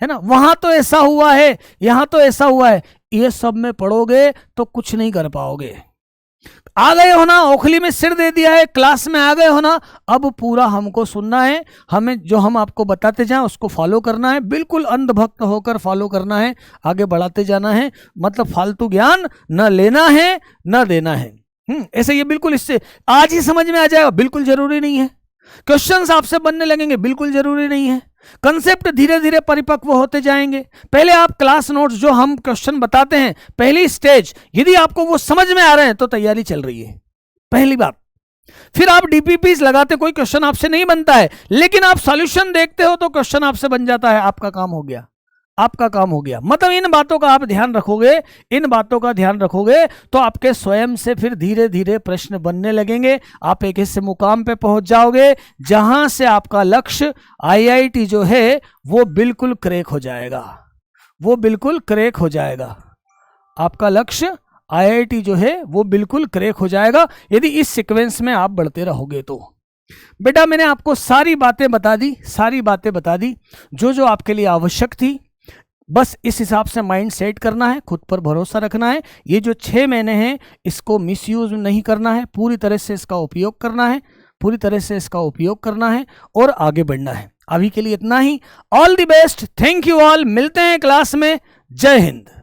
है ना, वहां तो ऐसा हुआ है, यहां तो ऐसा हुआ है, ये सब में पढ़ोगे तो कुछ नहीं कर पाओगे। आ गए हो ना, ओखली में सिर दे दिया है, क्लास में आ गए हो ना, अब पूरा हमको सुनना है, हमें जो हम आपको बताते जाएं उसको फॉलो करना है, बिल्कुल अंधभक्त होकर फॉलो करना है, आगे बढ़ाते जाना है, मतलब फालतू ज्ञान न लेना है न देना है। ऐसे ये बिल्कुल इससे आज ही समझ में आ जाएगा, बिल्कुल जरूरी नहीं है। क्वेश्चंस आपसे बनने लगेंगे, बिल्कुल जरूरी नहीं है। कंसेप्ट धीरे धीरे परिपक्व होते जाएंगे। पहले आप क्लास नोट्स जो हम क्वेश्चन बताते हैं, पहली स्टेज, यदि आपको वो समझ में आ रहे हैं तो तैयारी चल रही है, पहली बात। फिर आप डीपीपीस लगाते, कोई क्वेश्चन आपसे नहीं बनता है, लेकिन आप सॉल्यूशन देखते हो तो क्वेश्चन आपसे बन जाता है, आपका काम हो गया, आपका काम हो गया। मतलब इन बातों का आप ध्यान रखोगे, इन बातों का ध्यान रखोगे तो आपके स्वयं से फिर धीरे धीरे प्रश्न बनने लगेंगे, आप एक ऐसे मुकाम पे पहुंच जाओगे जहां से आपका लक्ष्य आईआईटी जो है वो बिल्कुल क्रैक हो जाएगा, वो बिल्कुल क्रैक हो जाएगा। आपका लक्ष्य आईआईटी जो है वो बिल्कुल क्रैक हो जाएगा यदि इस सीक्वेंस में आप बढ़ते रहोगे तो। बेटा मैंने आपको सारी बातें बता दी, सारी बातें बता दी जो जो आपके लिए आवश्यक थी। बस इस हिसाब से माइंड सेट करना है, खुद पर भरोसा रखना है। ये जो 6 महीने हैं इसको मिसयूज नहीं करना है, पूरी तरह से इसका उपयोग करना है, पूरी तरह से इसका उपयोग करना है और आगे बढ़ना है। अभी के लिए इतना ही। All the best, thank you all, मिलते हैं क्लास में। जय हिंद।